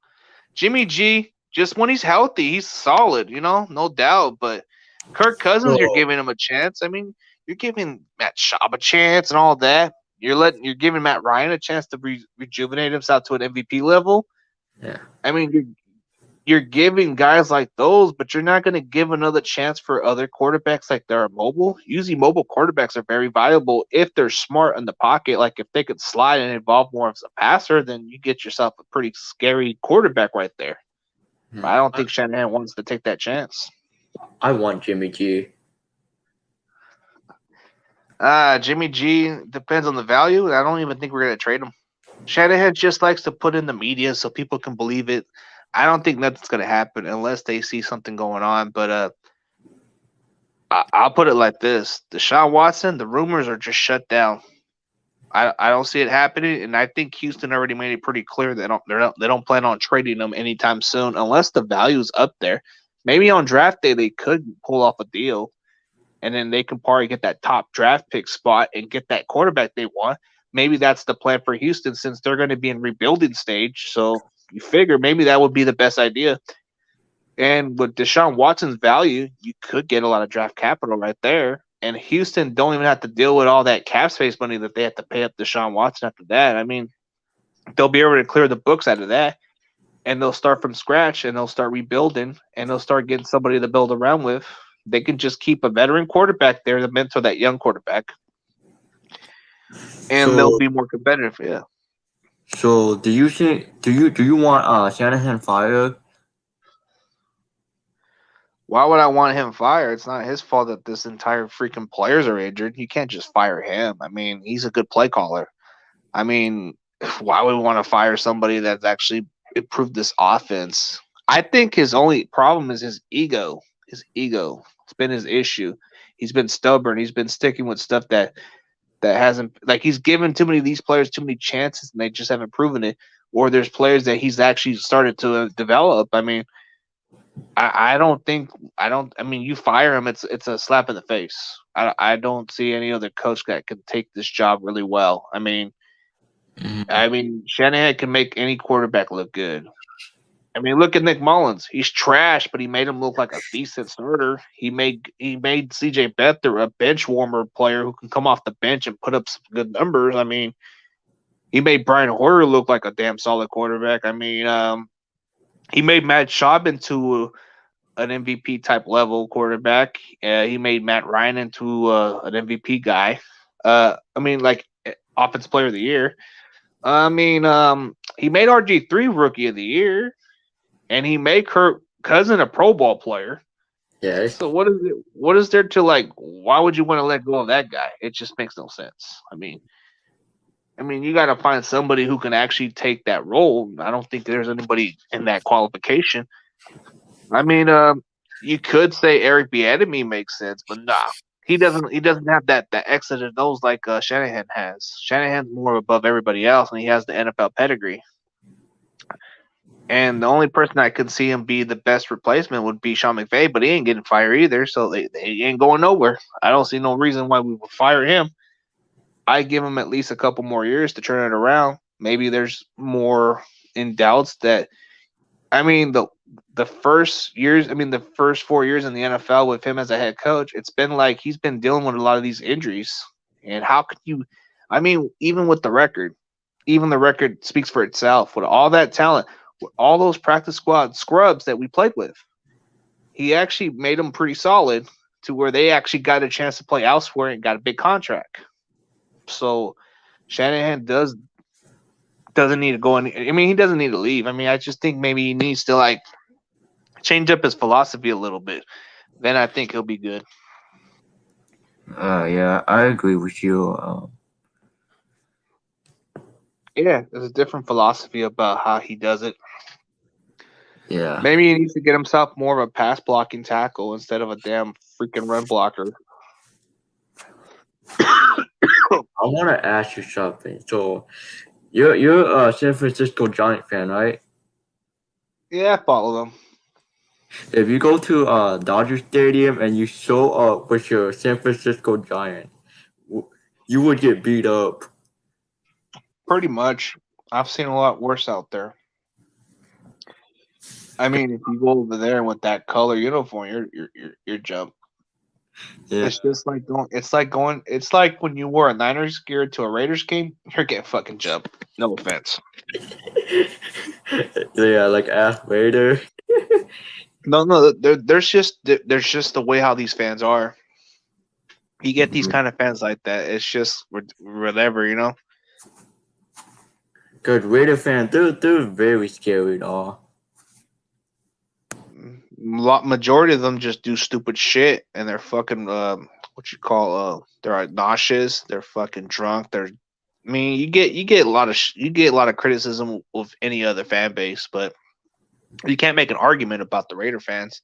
Jimmy G, just when he's healthy, he's solid, no doubt. But Kirk Cousins, you're So, giving him a chance. I mean, you're giving Matt Schaub a chance and all that. You're giving Matt Ryan a chance to rejuvenate himself to an MVP level. yeah. I mean, you're giving guys like those, but you're not going to give another chance for other quarterbacks like they're mobile. Usually, mobile quarterbacks are very valuable if they're smart in the pocket. Like if they could slide and evolve more as a passer, then you get yourself a pretty scary quarterback right there. But I don't think Shanahan wants to take that chance. I want Jimmy G. Jimmy G depends on the value. I don't even think we're going to trade him. Shanahan just likes to put in the media so people can believe it. I don't think nothing's going to happen unless they see something going on. But I'll put it like this: Deshaun Watson, the rumors are just shut down. I don't see it happening, and I think Houston already made it pretty clear they don't plan on trading him anytime soon unless the value's up there. Maybe on draft day they could pull off a deal, and then they can probably get that top draft pick spot and get that quarterback they want. Maybe that's the plan for Houston since they're going to be in rebuilding stage. So you figure maybe that would be the best idea. And with Deshaun Watson's value, you could get a lot of draft capital right there. And Houston don't even have to deal with all that cap space money that they have to pay up Deshaun Watson after that. I mean, they'll be able to clear the books out of that, and they'll start from scratch, and they'll start rebuilding, and they'll start getting somebody to build around with. They can just keep a veteran quarterback there to mentor that young quarterback, and they'll be more competitive. Yeah. So do you want Shanahan fired? Why would I want him fired? It's not his fault that this entire freaking players are injured. You can't just fire him. I mean, he's a good play caller. I mean, why would we want to fire somebody that's actually improved this offense? I think his only problem is his ego. His ego. It's been his issue. He's been stubborn. He's been sticking with stuff that hasn't he's given too many of these players too many chances and they just haven't proven it. Or there's players that he's actually started to develop. I mean, I mean, you fire him, it's a slap in the face. I don't see any other coach that can take this job really well. I mean, Shanahan can make any quarterback look good. I mean, look at Nick Mullins. He's trash, but he made him look like a decent starter. He made C.J. Beathard a bench warmer player who can come off the bench and put up some good numbers. I mean, he made Brian Hoyer look like a damn solid quarterback. I mean, he made Matt Schaub into an MVP type level quarterback. He made Matt Ryan into an MVP guy. I mean, offensive player of the year. I mean, he made RG3 rookie of the year, and he made Kirk Cousins a Pro Bowl player. Yeah. So what is it? What is there to like? Why would you want to let go of that guy? It just makes no sense. I mean, I mean, you got to find somebody who can actually take that role. I don't think there's anybody in that qualification. I mean, you could say Eric Bieniemy makes sense, but nah, he doesn't. He doesn't have that exit of nose like Shanahan has. Shanahan's more above everybody else, and he has the NFL pedigree. And the only person I could see him be the best replacement would be Sean McVay, but he ain't getting fired either, so they ain't going nowhere. I don't see no reason why we would fire him. I give him at least a couple more years to turn it around. Maybe there's more in doubts that I mean the first years, I mean the first 4 years in the NFL with him as a head coach, it's been like he's been dealing with a lot of these injuries. And how could you I mean, even with the record, even the record speaks for itself with all that talent, with all those practice squad scrubs that we played with. He actually made them pretty solid to where they actually got a chance to play elsewhere and got a big contract. So Shanahan doesn't need to go any. I mean, he doesn't need to leave. I mean, I just think maybe he needs to like change up his philosophy a little bit. Then I think he'll be good. Yeah, I agree with you. Yeah, there's a different philosophy about how he does it. Yeah. Maybe he needs to get himself more of a pass blocking tackle instead of a damn freaking run blocker. I want to ask you something. So, you're a San Francisco Giant fan, right? Yeah, I follow them. If you go to Dodger Stadium and you show up with your San Francisco Giant, you would get beat up. Pretty much. I've seen a lot worse out there. I mean, if you go over there with that color uniform, you're jump. Yeah. It's just like going. It's like going. It's like when you wore a Niners gear to a Raiders game. You're getting fucking jumped. No offense. Yeah, like ask Vader. No. There's just the way how these fans are. You get these kind of fans like that. It's just whatever, you know. Cause Raider fans, they're very scary, dog. Majority of them just do stupid shit, and they're fucking what you call they're nauseous. They're fucking drunk. I mean, you get a lot of criticism with any other fan base, but you can't make an argument about the Raider fans.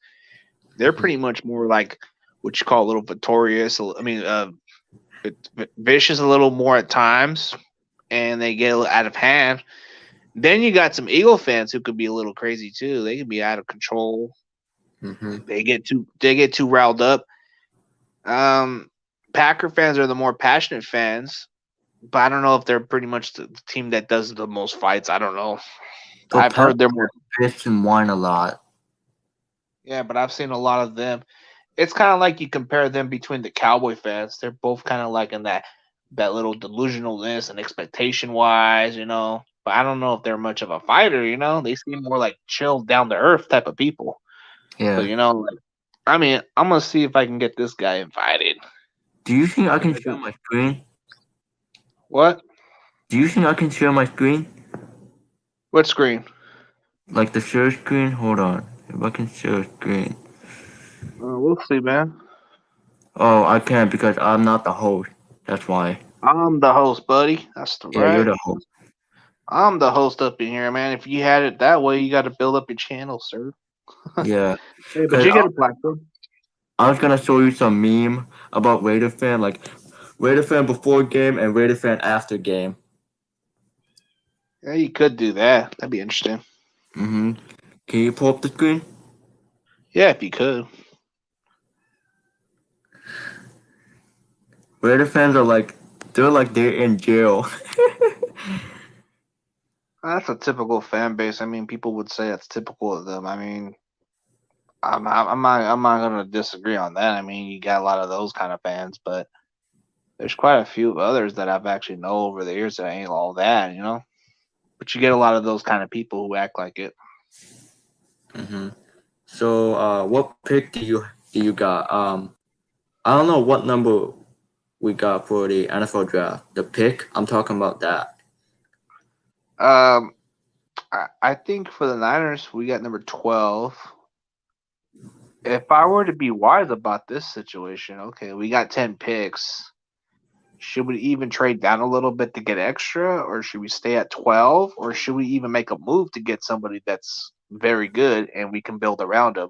They're pretty much more like what you call a little victorious. I mean, vicious a little more at times, and they get a little out of hand. Then you got some Eagle fans who could be a little crazy too. They can be out of control. Mm-hmm. They get too riled up. Packer fans are the more passionate fans, but I don't know if they're pretty much the team that does the most fights. I don't know. So I've heard they're more. piss and whine a lot. Yeah, but I've seen a lot of them. It's kind of like you compare them between the Cowboy fans. They're both kind of like in that little delusionalness and expectation wise, you know. But I don't know if they're much of a fighter, you know. They seem more like chill, down to earth type of people. Yeah. But you know, like, I mean, I'm gonna see if I can get this guy invited. Do you think I can share my screen? What? Do you think I can share my screen? What screen? Like the share screen? Hold on. If I can share a screen. We'll see, man. Oh, I can't because I'm not the host. That's why. I'm the host, buddy. That's the Yeah, right. you're the host. I'm the host up in here, man. If you had it that way, you got to build up your channel, sir. Yeah. Hey, but you get a platform. I was gonna show you some meme about Raider fan, like Raider fan before game and Raider fan after game. Yeah, you could do that. That'd be interesting. Mm-hmm. Can you pull up the screen? Yeah, if you could. Raider fans are like they're in jail. That's a typical fan base. I mean, people would say that's typical of them. I mean, I'm not gonna disagree on that. I mean, you got a lot of those kind of fans, but there's quite a few others that I've actually know over the years that ain't all that, you know. But you get a lot of those kind of people who act like it. Mm-hmm. So, what pick do you got? I don't know what number we got for the NFL draft. The pick, I'm talking about that. I think for the Niners, we got number 12. If I were to be wise about this situation, okay, we got 10 picks. should we even trade down a little bit to get extra, or should we stay at 12, or should we even make a move to get somebody that's very good and we can build around him?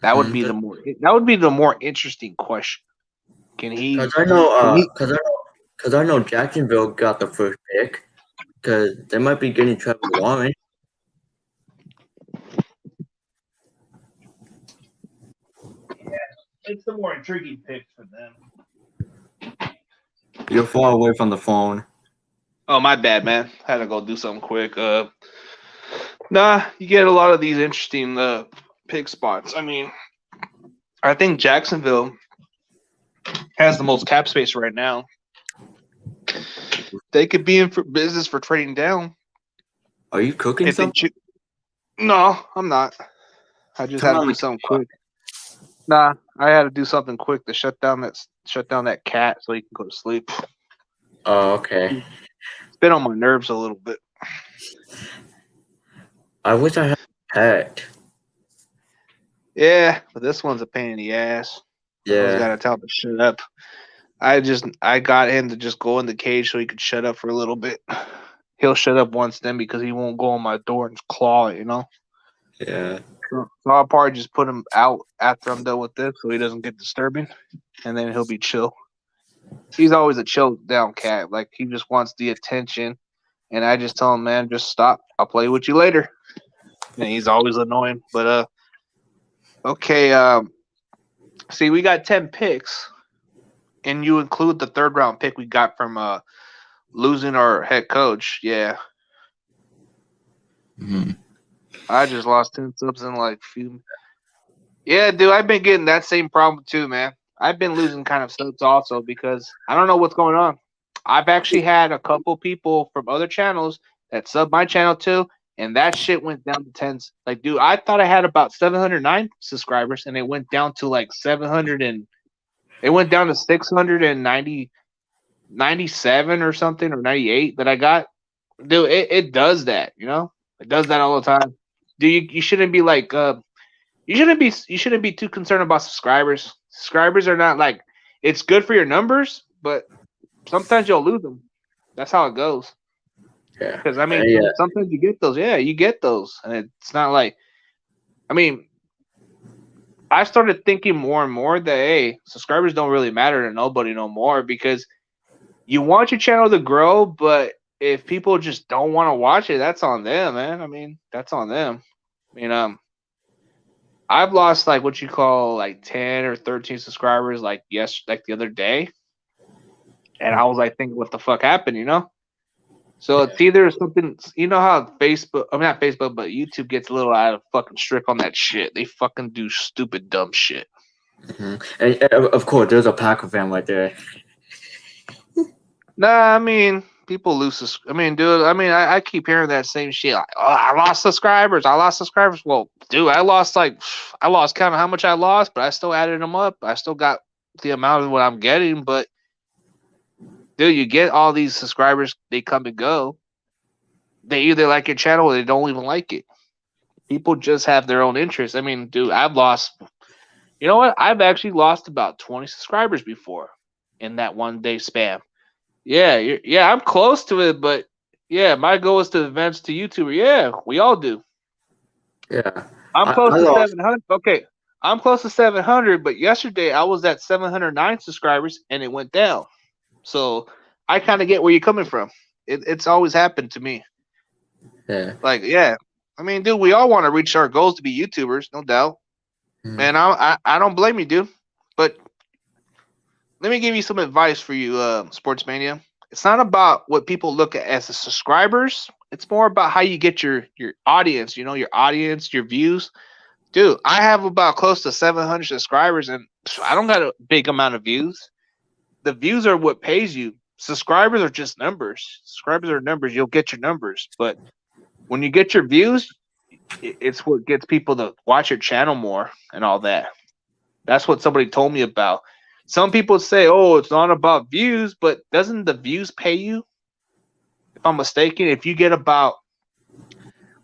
That would be Mhm. the more interesting question. Can he? Cause I know, Can he? cause I know Jacksonville got the first pick. Cause they might be getting Trevor Lawrence. It's the more intriguing pick for them. You're far away from the phone. Oh, my bad, man. Had to go do something quick. Nah, you get a lot of these interesting pick spots. I mean, I think Jacksonville has the most cap space right now. They could be in for business for trading down. Are you cooking If they something? No, I'm not. I just had to Come do on, something quick. Nah, I had to do something quick to shut down that cat so he can go to sleep. Oh, okay. It's been on my nerves a little bit. I wish I had a pet. Yeah, but this one's a pain in the ass. I just Yeah. gotta tell him to shut up. I got him to just go in the cage so he could shut up for a little bit. He'll shut up once then because he won't go on my door and claw it, Yeah. So I'll probably just put him out after I'm done with this so he doesn't get disturbing, and then he'll be chill. He's always a chill down cat. Like, he just wants the attention, and I just tell him, man, just stop. I'll play with you later. And he's always annoying. But okay. See, we got 10 picks, and you include the third round pick we got from losing our head coach. Yeah, hmm I just lost 10 subs in like few. Yeah, dude, I've been getting that same problem too, man. I've been losing kind of subs also because I don't know what's going on. I've actually had a couple people from other channels that sub my channel too, and that shit went down to tens. Like, dude, I thought I had about 709 subscribers, and it went down to like 700 and it went down to 690, 97 or something, or 98 that I got. Dude, it does that, It does that all the time. Dude, you shouldn't be like you shouldn't be too concerned about subscribers. Subscribers are not like, it's good for your numbers, but sometimes you'll lose them. That's how it goes. Yeah. Because I mean, Yeah. sometimes you get those. Yeah, you get those, and it's not like. I mean, I started thinking more and more that, hey, subscribers don't really matter to nobody no more, because you want your channel to grow, but if people just don't want to watch it, that's on them, man. I mean, that's on them. I mean, I've lost like what you call like 10 or 13 subscribers like the other day. And I was like thinking, what the fuck happened? So it's either something, how Facebook, I mean, not Facebook, but YouTube gets a little out of fucking strict on that shit. They fucking do stupid, dumb shit. And of course, there's a Packer fan right there. Nah, I mean, people lose. I mean, dude, I keep hearing that same shit. Like, oh, I lost subscribers. Well, dude, I lost count of how much I lost, but I still added them up. I still got the amount of what I'm getting, but dude, you get all these subscribers, they come and go. They either like your channel or they don't even like it. People just have their own interests. I mean, dude, you know what? I've actually lost about 20 subscribers before in that one day span. Yeah, I'm close to it, but yeah, my goal is to advance to YouTuber. Yeah, we all do. Yeah. I'm I close to lost. 700. Okay, I'm close to 700, but yesterday I was at 709 subscribers and it went down. So I kind of get where you're coming from. It's always happened to me. Yeah. Like, yeah, I mean, dude, we all want to reach our goals to be YouTubers, no doubt. And I don't blame you, dude. But let me give you some advice for you, Sports Mania. It's not about what people look at as the subscribers. It's more about how you get your audience. Your audience, your views. Dude, I have about close to 700 subscribers, and I don't got a big amount of views. The views are what pays you. Subscribers are just numbers. Subscribers are numbers. You'll get your numbers, but when you get your views, it's what gets people to watch your channel more and all that. That's what somebody told me about. Some people say, oh, it's not about views, but doesn't the views pay you? If I'm mistaken, if you get about,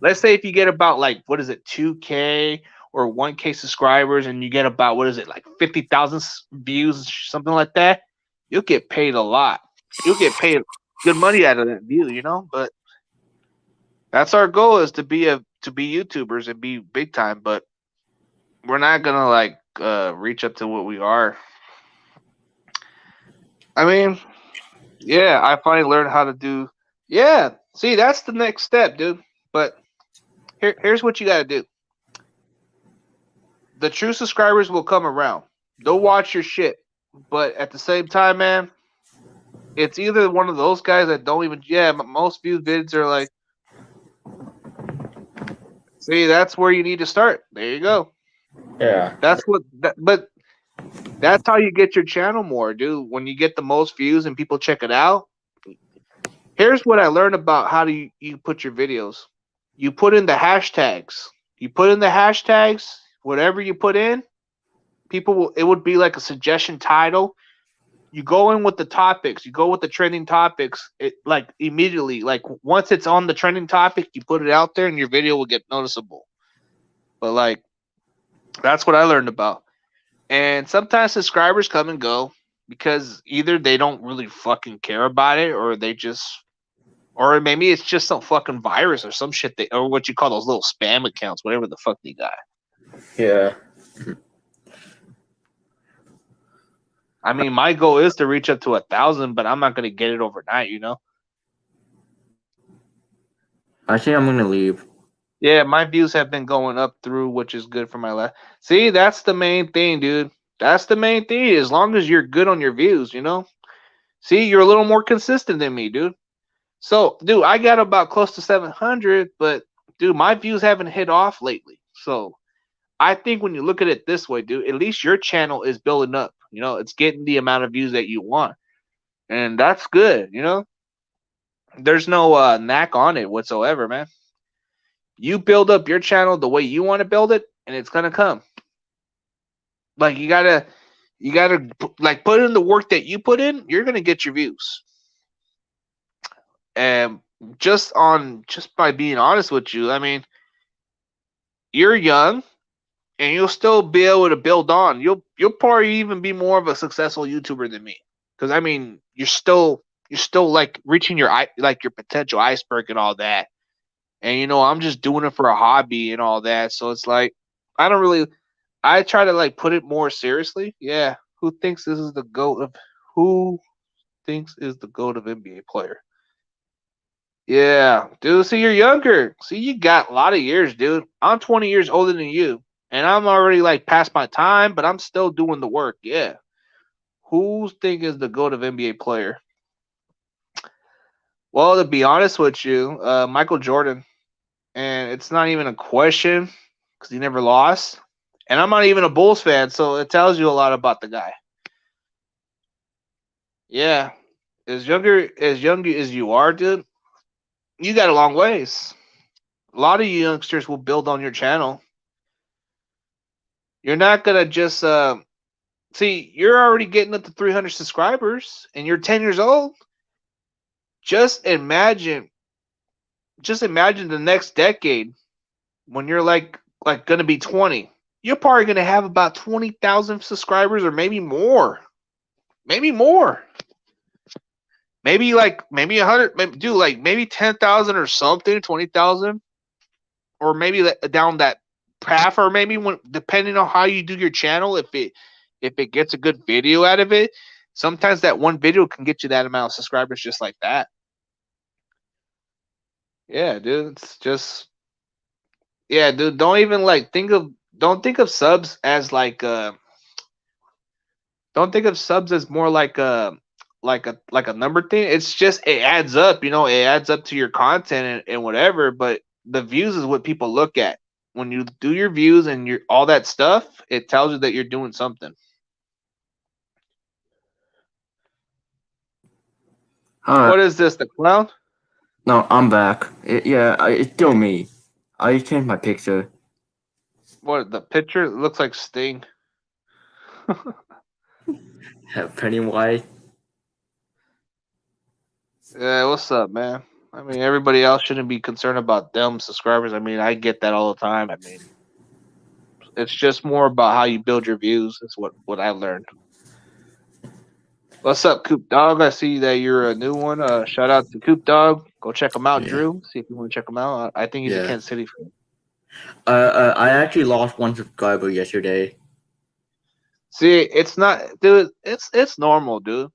let's say if you get about like, what is it, 2K or 1K subscribers, and you get about, what is it, like 50,000 views, something like that, you'll get paid a lot. You'll get paid good money out of that view, you know. But that's our goal is to be YouTubers and be big time. But we're not gonna like reach up to what we are. I mean, yeah, I finally learned how to do. Yeah, see, that's the next step, dude. But here's what you got to do. The true subscribers will come around. They'll watch your shit, but at the same time, man, it's either one of those guys that don't even. Yeah, most viewed vids are like. See, that's where you need to start. There you go. Yeah. But that's how you get your channel more, dude. When you get the most views and people check it out. Here's what I learned about how do you put your videos. You put in the hashtags. Whatever you put in, it would be like a suggestion title. You go in with the topics. You go with the trending topics. It like immediately, like once it's on the trending topic, you put it out there and your video will get noticeable. But like, that's what I learned about. And sometimes subscribers come and go because either they don't really fucking care about it or they just, or maybe it's just some fucking virus or some shit or what you call those little spam accounts, whatever the fuck they got. Yeah. I mean, my goal is to reach up to 1,000, but I'm not going to get it overnight, you know? I think I'm gonna leave. Yeah, my views have been going up through, which is good for my life. See, that's the main thing, dude. That's the main thing. As long as you're good on your views, you know? See, you're a little more consistent than me, dude. So, dude, I got about close to 700, but, dude, my views haven't hit off lately. So, I think when you look at it this way, dude, at least your channel is building up. You know, it's getting the amount of views that you want. And that's good, you know? There's no knack on it whatsoever, man. You build up your channel the way you want to build it, and it's going to come. Like, you gotta like put in the work that you put in, you're going to get your views. And just by being honest with you, I mean, you're young and you'll still be able to build on. You'll probably even be more of a successful YouTuber than me. Because I mean, you're still like reaching your potential iceberg and all that. And you know, I'm just doing it for a hobby and all that. So it's like I try to like put it more seriously. Yeah. Who thinks is the GOAT of NBA player? Yeah, dude. See, you're younger. See, you got a lot of years, dude. I'm 20 years older than you, and I'm already like past my time, but I'm still doing the work. Yeah. Who think is the GOAT of NBA player? Well, to be honest with you, Michael Jordan, and it's not even a question because he never lost, and I'm not even a Bulls fan, so it tells you a lot about the guy. Yeah, as young as you are, dude, you got a long ways. A lot of you youngsters will build on your channel. You're not gonna just see. You're already getting up to 300 subscribers, and you're 10 years old. Just imagine the next decade when you're like gonna be 20. You're probably gonna have about 20,000 subscribers, or maybe more. Maybe 100. Maybe 10,000 or something, 20,000. Or maybe down that path, or maybe depending on how you do your channel, if it gets a good video out of it, sometimes that one video can get you that amount of subscribers just like that. Yeah, dude, it's just dude. Don't think of subs as like don't think of subs as more like a number thing. It's just it adds up, you know. It adds up to your content and whatever, but the views is what people look at. When you do your views and all that stuff, it tells you that you're doing something. What is this, the clown? No, I'm back. It's still me. I changed my picture. What, the picture? It looks like Sting. Pennywise. Yeah, what's up, man? I mean, everybody else shouldn't be concerned about them subscribers. I mean, I get that all the time. I mean, it's just more about how you build your views. Is what I learned. What's up, Coop Dog? I see that you're a new one. Shout out to Coop Dog. Go check him out, Yeah. Drew. See if you want to check him out. I think he's a Yeah. Kansas City fan. I actually lost one subscriber yesterday. See, it's not, dude. It's normal, dude.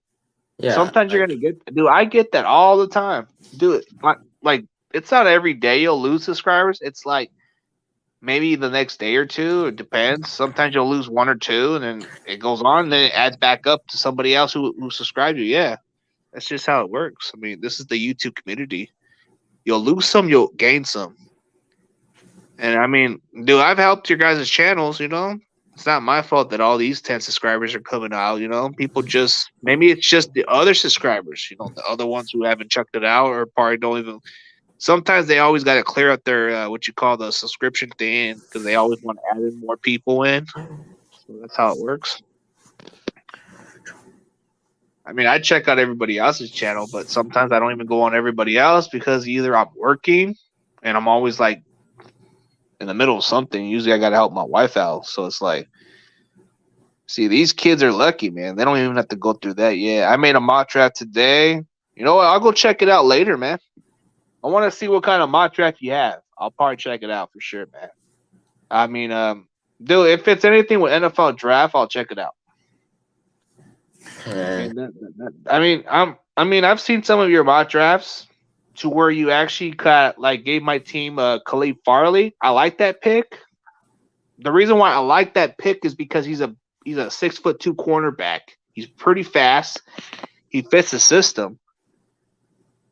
Yeah. Sometimes you're gonna get, dude. I get that all the time, dude. Like it's not every day you'll lose subscribers. It's like maybe the next day or two. It depends. Sometimes you'll lose one or two, and then it goes on. And then it adds back up to somebody else who subscribed you. Yeah, that's just how it works. I mean, this is the YouTube community. You'll lose some, you'll gain some. And I mean, dude, I've helped your guys' channels. It's not my fault that all these 10 subscribers are coming out. People just maybe it's just the other subscribers. The other ones who haven't checked it out or probably don't even. Sometimes they always got to clear up their what you call the subscription thing because they always want to add in more people in. So that's how it works. I mean, I check out everybody else's channel, but sometimes I don't even go on everybody else because either I'm working and I'm always like in the middle of something. Usually I got to help my wife out. So it's like, see, these kids are lucky, man. They don't even have to go through that. Yeah, I made a mock draft today. You know what? I'll go check it out later, man. I want to see what kind of mock draft you have. I'll probably check it out for sure, man. I mean, dude, if it's anything with NFL draft, I'll check it out. I've seen some of your mock drafts to where you actually gave my team Khalid Farley. I like that pick. The reason why I like that pick is because he's a 6'2" cornerback. He's pretty fast. He fits the system.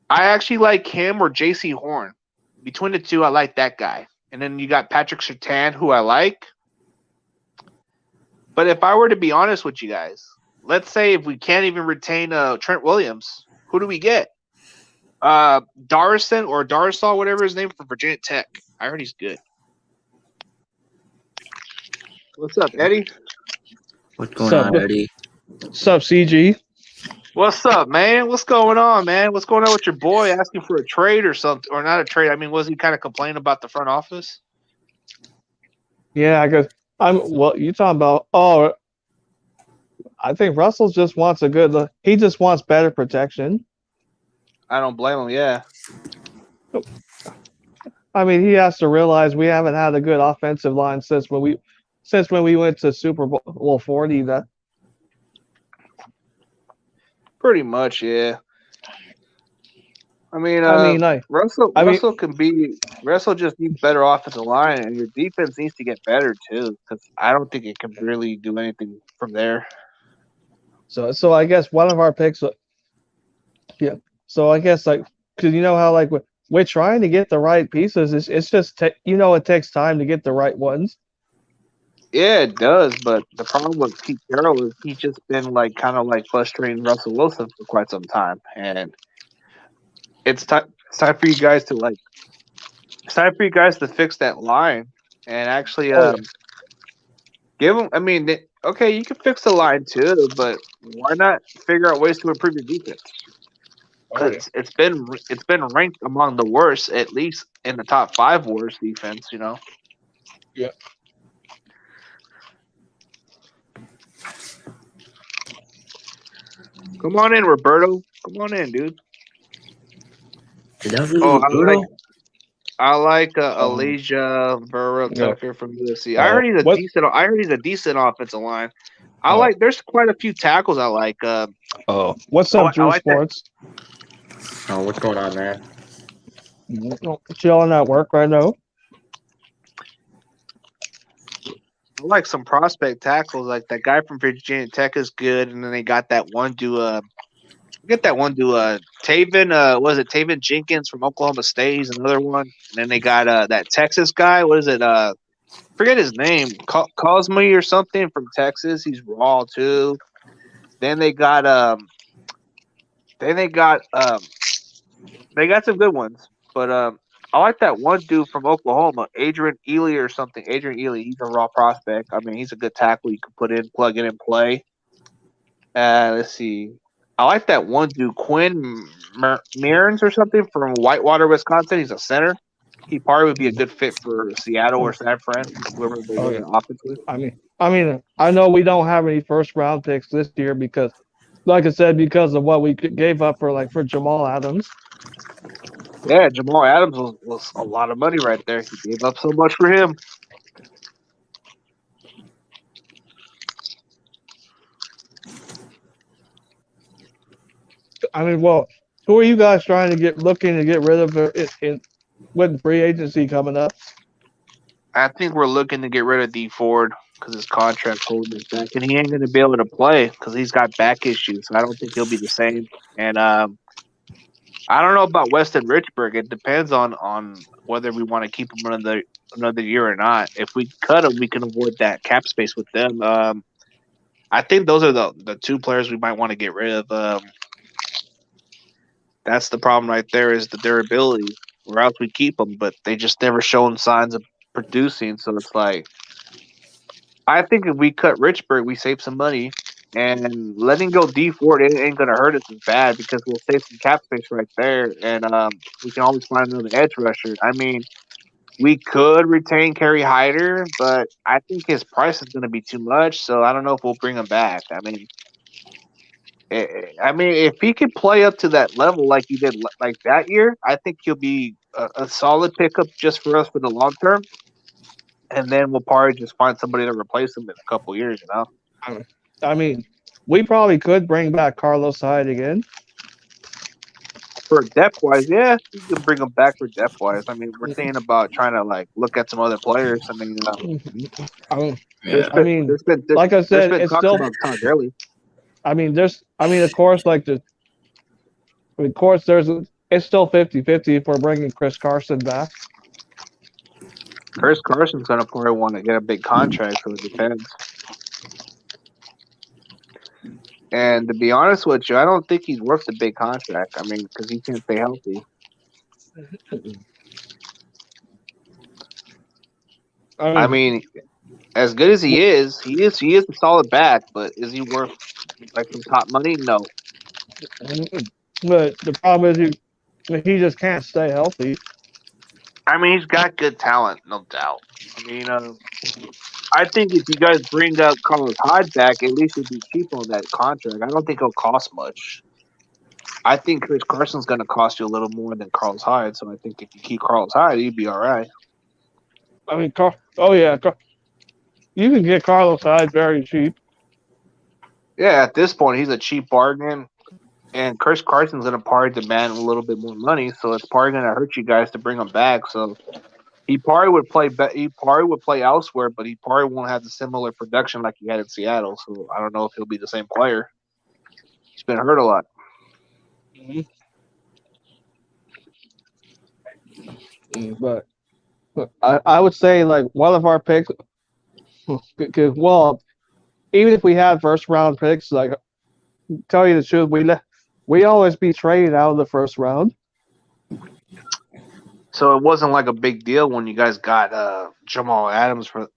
I actually like him or J.C. Horn. Between the two, I like that guy. And then you got Patrick Surtain, who I like. But if I were to be honest with you guys, let's say if we can't even retain Trent Williams, who do we get? Darrison or Darisol, whatever his name, from Virginia Tech. I heard he's good. What's up, Eddie? What's going on, Eddie? What's up, CG? What's up, man? What's going on, man? What's going on with your boy asking for a trade or something? Or not a trade. I mean, was he kind of complaining about the front office? Yeah, I guess you talking about? I think Russell just wants a good look. He just wants better protection. I don't blame him. Yeah. I mean, he has to realize we haven't had a good offensive line since when we went to Super Bowl 40. That pretty much, yeah. I mean, Russell just needs better offensive line, and your defense needs to get better too. Because I don't think it can really do anything from there. So I guess one of our picks, yeah. So I guess because you know how we're trying to get the right pieces. It's just it takes time to get the right ones. Yeah, it does. But the problem with Pete Carroll is he's just been kind of frustrating Russell Wilson for quite some time, and it's time for you guys to fix that line and actually give them. I mean, okay, you can fix the line too, but why not figure out ways to improve your defense? Because it's been ranked among the worst, at least in the top 5 worst defense. Yeah. Come on in, Roberto. Come on in, dude. I like Elijah Burrow Tucker from USC. I heard he's a decent offensive line. There's quite a few tackles I like. What's up, Drew Sports? What's going on, man? Chilling at work right now. I like some prospect tackles. Like that guy from Virginia Tech is good, and then they got that one Taven. Was it Taven Jenkins from Oklahoma State? He's another one. And then they got that Texas guy. What is it? Forget his name. Cosme or something from Texas. He's raw too. Then they got they got some good ones. But I like that one dude from Oklahoma, Adrian Ely or something. Adrian Ely, he's a raw prospect. I mean, he's a good tackle you can plug in and play. Let's see. I like that one dude, Quinn Mearns or something from Whitewater, Wisconsin. He's a center. He probably would be a good fit for Seattle or San Fran, whoever they offense with. I mean, I know we don't have any first round picks this year because like I said, because of what we gave up for Jamal Adams. Yeah, Jamal Adams was a lot of money right there. He gave up so much for him. I mean, well, who are you guys looking to get rid of with free agency coming up? I think we're looking to get rid of D Ford because his contract's holding us back, and he ain't going to be able to play because he's got back issues. So I don't think he'll be the same. And I don't know about Weston Richburg. It depends on whether we want to keep him another year or not. If we cut him, we can avoid that cap space with them. I think those are the two players we might want to get rid of. That's the problem right there is the durability. Or else we keep them, but they just never shown signs of producing. So it's like I think if we cut Richburg, we save some money. And letting go D Ford ain't gonna hurt us as bad because we'll save some cap space right there, and we can always find another edge rusher. I mean, we could retain Kerry Hyder, but I think his price is gonna be too much. So I don't know if we'll bring him back. I mean, if he can play up to that level like he did like that year, I think he'll be a solid pickup just for us for the long term. And then we'll probably just find somebody to replace him in a couple years. You know. I mean, we probably could bring back Carlos Hyde again. For depth wise, yeah, you can bring them back for depth wise. I mean, we're thinking about trying to like look at some other players. I mean, Yeah. Like I said, there's been it's talks still. about Todd Gurley. I mean, of course, it's still 50-50 if we're bringing Chris Carson back. Chris Carson's gonna probably want to get a big contract, so it depends. And to be honest with you, I don't think he's worth the big contract. I mean, because he can't stay healthy. I mean, as good as he is a solid back. But is he worth like some top money? No. But the problem is he just can't stay healthy. I mean, he's got good talent, no doubt. I mean, I think if you guys bring up Carlos Hyde back, at least it'd be cheap on that contract. I don't think it'll cost much. I think Chris Carson's going to cost you a little more than Carlos Hyde, so I think if you keep Carlos Hyde, he'd be all right. I mean, you can get Carlos Hyde very cheap. Yeah, at this point, he's a cheap bargain, and Chris Carson's going to probably demand a little bit more money, so it's probably going to hurt you guys to bring him back. So he probably would play. He probably would play elsewhere, but he probably won't have the similar production like he had in Seattle. So I don't know if he'll be the same player. He's been hurt a lot. But I would say like one of our picks, because even if we had first round picks, like tell you the truth, we always be traded out of the first round. So it wasn't like a big deal when you guys got Jamal Adams to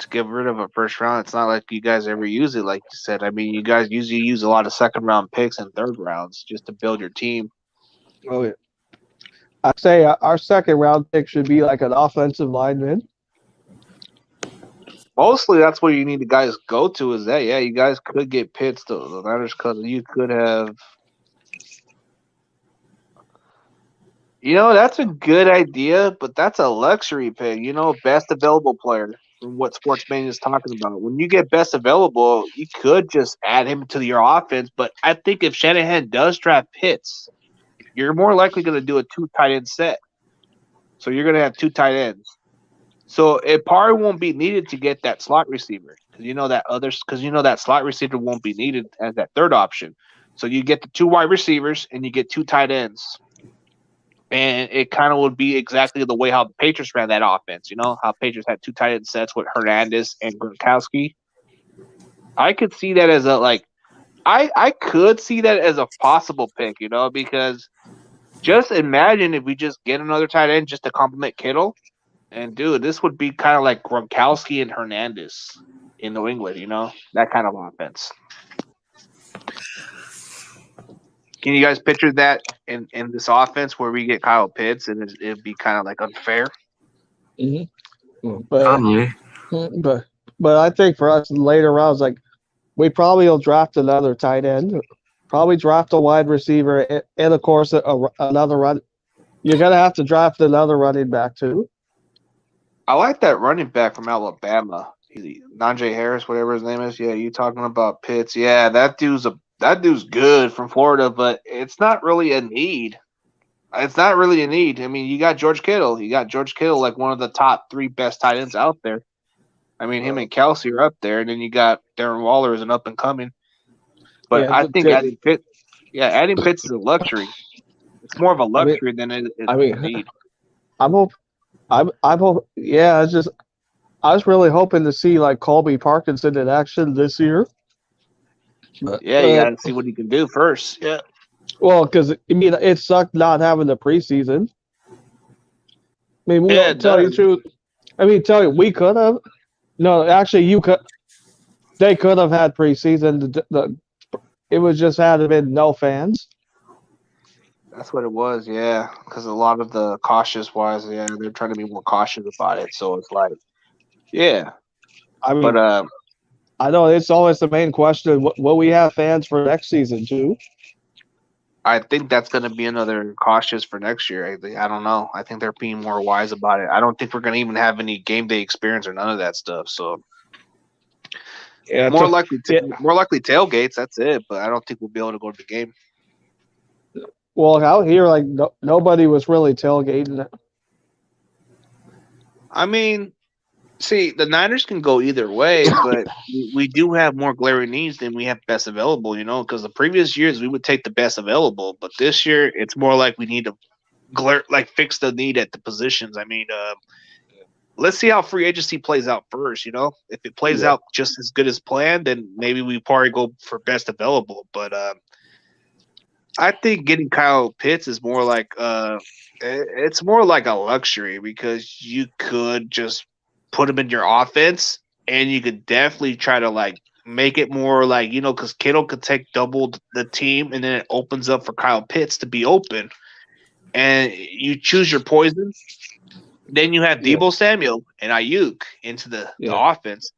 get rid of a first round. It's not like you guys ever use it, like you said. I mean, you guys usually use a lot of second round picks and third rounds just to build your team. Oh yeah, I'd say our second round pick should be like an offensive lineman. Mostly, that's what you need the guys go to. Is that you guys could get Pitts to the Niners because you could have. You know, that's a good idea, but that's a luxury pick. You know, best available player from what Sportsman is talking about. When you get best available, you could just add him to your offense. But I think if Shanahan does draft Pitts, you're more likely going to do a 2 tight end set. So you're going to have 2 tight ends. So it probably won't be needed to get that slot receiver because you know that slot receiver won't be needed as that third option. So you get the 2 wide receivers and you get 2 tight ends. And it kind of would be exactly the way how the Patriots ran that offense. You know, how Patriots had 2 tight end sets with Hernandez and Gronkowski. I could see that as I could see that as a possible pick, you know, because just imagine if we just get another tight end just to complement Kittle. And, dude, this would be kind of like Gronkowski and Hernandez in New England, you know, that kind of offense. Can you guys picture that in this offense where we get Kyle Pitts and it'd be kind of like unfair? Mm-hmm. But I think for us later rounds, like we probably will draft another tight end. probably draft a wide receiver, and of course another run. You're gonna have to draft another running back too. I like that running back from Alabama. Najee Harris, whatever his name is. Yeah, you talking about Pitts? Yeah, that dude's good from Florida, but it's not really a need. It's not really a need. I mean, you got George Kittle. You got George Kittle, like one of the top 3 best tight ends out there. I mean, him and Kelsey are up there, and then you got Darren Waller as an up and coming. But Yeah, I think adding Pitts is a luxury. It's more of a luxury than it is I a mean, need. I'm hope, I'm hope. Yeah, I was really hoping to see like Colby Parkinson in action this year. Yeah, you got to see what he can do first. Yeah. Well, because I mean, it sucked not having the preseason. I mean, we Yeah, don't tell you the truth. I mean, tell you we could have. No, actually, you could. They could have had preseason. It was just had been no fans. That's what it was, yeah. Because a lot of the cautious wise, yeah, they're trying to be more cautious about it. So it's like, yeah. I mean, But I know it's always the main question. Will we have fans for next season too? I think that's going to be another cautious for next year. I don't know. I think they're being more wise about it. I don't think we're going to even have any game day experience or none of that stuff. So Yeah, more likely tailgates. That's it. But I don't think we'll be able to go to the game. Well, out here, like nobody was really tailgating. I mean, see, the Niners can go either way, but we do have more glaring needs than we have best available, because the previous years we would take the best available, but this year it's more like we need to fix the need at the positions. I mean, let's see how free agency plays out first, If it plays out just as good as planned, then maybe we probably go for best available. But I think getting Kyle Pitts is more like it's more like a luxury because you could just put him in your offense and you could definitely try to make it more because Kittle could take double the team and then it opens up for Kyle Pitts to be open and you choose your poison. Then you have Deebo Samuel and Ayuk into the offense.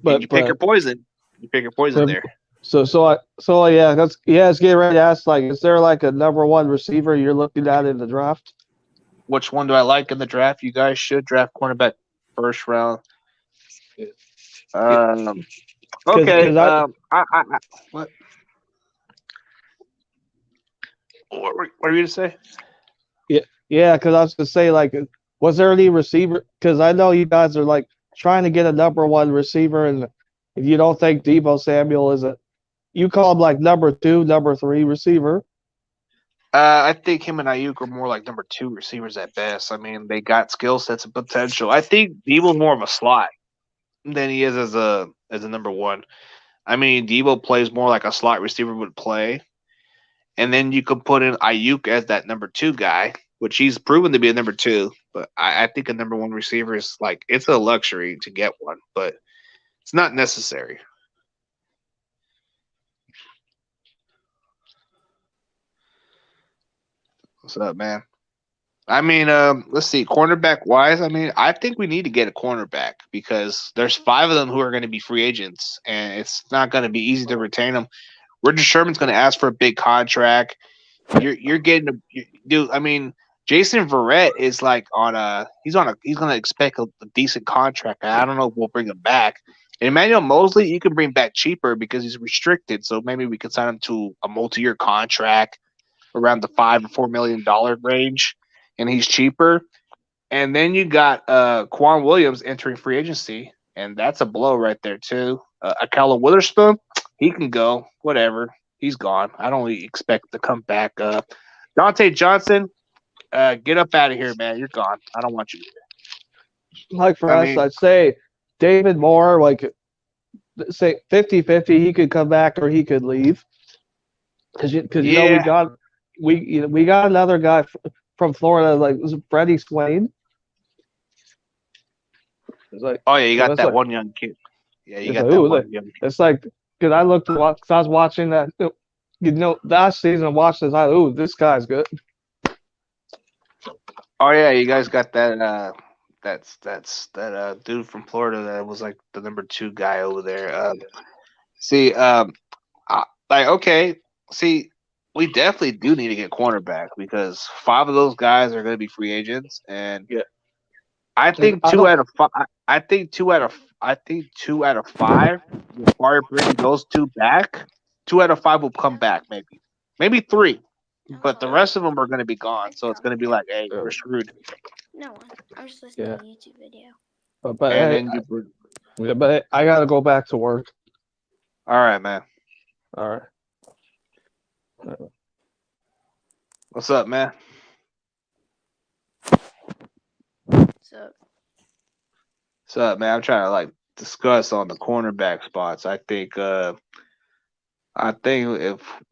But you pick your poison. You pick your poison there. So yeah, let's get ready to ask. Is there a number one receiver you're looking at in the draft? Which one do I like in the draft? You guys should draft cornerback first round. Okay. What? What were you going to say? Yeah, because I was going to say, was there any receiver? Because I know you guys are trying to get a number one receiver, and if you don't think Deebo Samuel is you call him number 2, number 3 receiver. I think him and Ayuk are more like number 2 receivers at best. I mean, they got skill sets and potential. I think Deebo's more of a slot than he is as a number 1. I mean, Deebo plays more like a slot receiver would play. And then you could put in Ayuk as that number 2 guy, which he's proven to be a number 2. But I think a number 1 receiver is it's a luxury to get one, but it's not necessary. What's up, man? I mean, let's see, cornerback wise. I mean, I think we need to get a cornerback because there's 5 of them who are going to be free agents, and it's not going to be easy to retain them. Richard Sherman's going to ask for a big contract. You're getting dude. I mean, Jason Verrett is he's going to expect a decent contract. I don't know if we'll bring him back. And Emmanuel Mosley, you can bring back cheaper because he's restricted, so maybe we could sign him to a multi-year contract around the $5 or $4 million range, and he's cheaper. And then you got Quan Williams entering free agency, and that's a blow right there too. Akala Witherspoon, he can go, whatever. He's gone. I don't really expect to come back. Dante Johnson, get up out of here, man. You're gone. I don't want you here. I'd say David Moore, say 50-50, he could come back or he could leave. Because we got another guy from Florida, was it Freddie Swain? Oh yeah, you got that one young kid. Yeah, you got that one young kid. It's because I looked because I was watching that. Last season I watched this. This guy's good. Oh yeah, you guys got that. That's that dude from Florida that was the number 2 guy over there. Okay, See, we definitely do need to get cornerback because 5 of those guys are going to be free agents, and Yeah. I think I two don't. out of five. I think 2 out of 5 will probably bring those 2 back. 2 out of 5 will come back, maybe 3, but the rest of them are going to be gone. So it's going to be like, hey, we're screwed. No one. I was just listening Yeah. to a YouTube video. But And hey, then you, but I gotta go back to work. all right, man. All right. What's up, man? So What's up, man? I'm trying to like discuss on the cornerback spots. I think if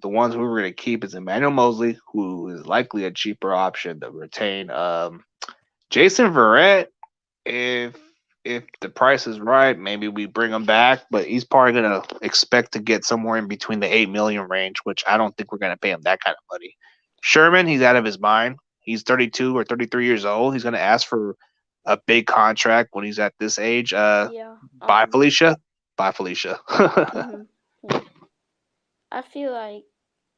the ones we were going to keep is Emmanuel Mosley, who is likely a cheaper option to retain. Jason Verrett, if the price is right, maybe we bring him back, but he's probably going to expect to get somewhere in between the 8 million range, which I don't think we're going to pay him that kind of money. Sherman, he's out of his mind. He's 32 or 33 years old. He's going to ask for a big contract when he's at this age. yeah. Bye, Felicia. Bye, Felicia. Mhm. Yeah. I feel like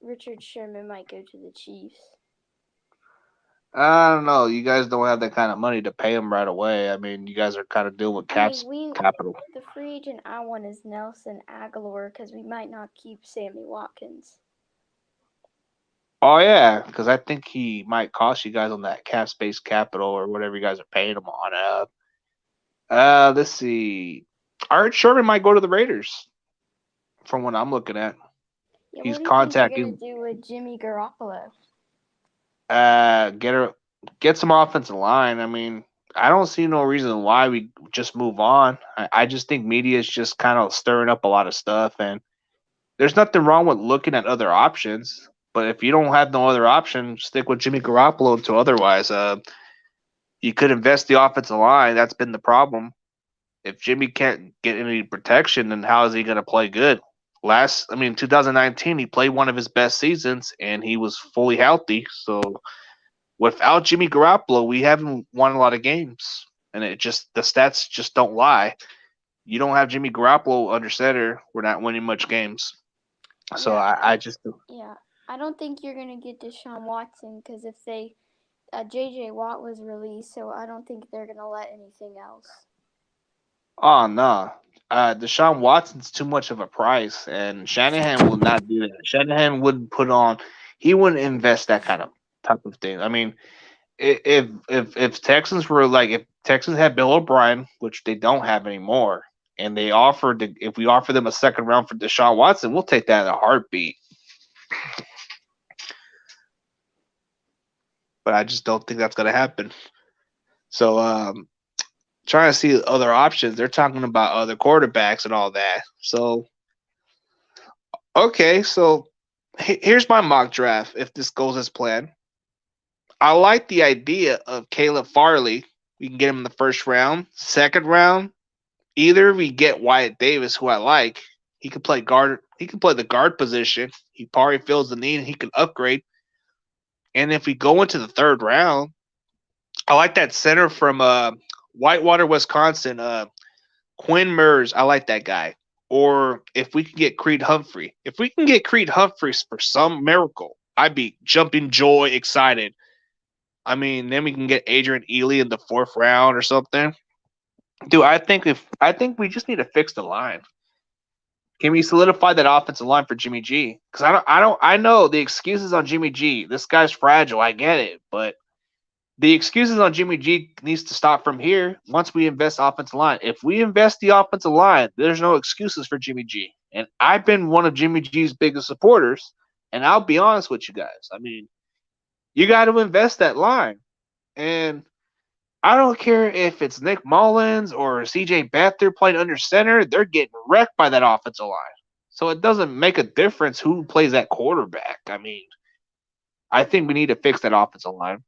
Richard Sherman might go to the Chiefs. I don't know. You guys don't have that kind of money to pay him right away. I mean, you guys are kind of dealing with capital. The free agent I want is Nelson Aguilar because we might not keep Sammy Watkins. Oh yeah, because I think he might cost you guys on that cap space capital or whatever you guys are paying him on. Let's see. Art Sherman might go to the Raiders, from what I'm looking at. Yeah, He's what do you think contacting. you're gonna do with Jimmy Garoppolo? Get some offensive line. I mean, I don't see no reason why we just move on. I just think media is just kind of stirring up a lot of stuff, and there's nothing wrong with looking at other options. But if you don't have no other option, stick with Jimmy Garoppolo until otherwise. You could invest the offensive line. That's been the problem. If Jimmy can't get any protection, then how is he going to play good? 2019, he played one of his best seasons, and he was fully healthy. So without Jimmy Garoppolo, we haven't won a lot of games, and the stats just don't lie. You don't have Jimmy Garoppolo under center, we're not winning much games. So Yeah, I I don't think you're gonna get Deshaun Watson because if they J.J. Watt was released, so I don't think they're gonna let anything else. Oh no. Deshaun Watson's too much of a price, and Shanahan will not do that. Shanahan he wouldn't invest that kind of type of thing. I mean, if Texans if Texans had Bill O'Brien, which they don't have anymore, and if we offer them a second round for Deshaun Watson, we'll take that in a heartbeat. But I just don't think that's gonna happen. So trying to see other options. They're talking about other quarterbacks and all that. So, okay, so here's my mock draft if this goes as planned. I like the idea of Caleb Farley. We can get him in the first round. Second round, either we get Wyatt Davis, who I like. He can play guard. He can play the guard position. He probably feels the need. He can upgrade. And if we go into the third round, I like that center from Whitewater, Wisconsin, Quinn Murs. I like that guy. Or if we can get Creed Humphrey. If we can get Creed Humphreys for some miracle, I'd be jumping joy excited. I mean, then we can get Adrian Ely in the fourth round or something. Dude, I think we just need to fix the line. Can we solidify that offensive line for Jimmy G? Because I know the excuses on Jimmy G. This guy's fragile. I get it, but the excuses on Jimmy G needs to stop from here once we invest offensive line. If we invest the offensive line, there's no excuses for Jimmy G. And I've been one of Jimmy G's biggest supporters. And I'll be honest with you guys. I mean, you got to invest that line. And I don't care if it's Nick Mullins or CJ Beathard playing under center. They're getting wrecked by that offensive line. So it doesn't make a difference who plays that quarterback. I mean, I think we need to fix that offensive line.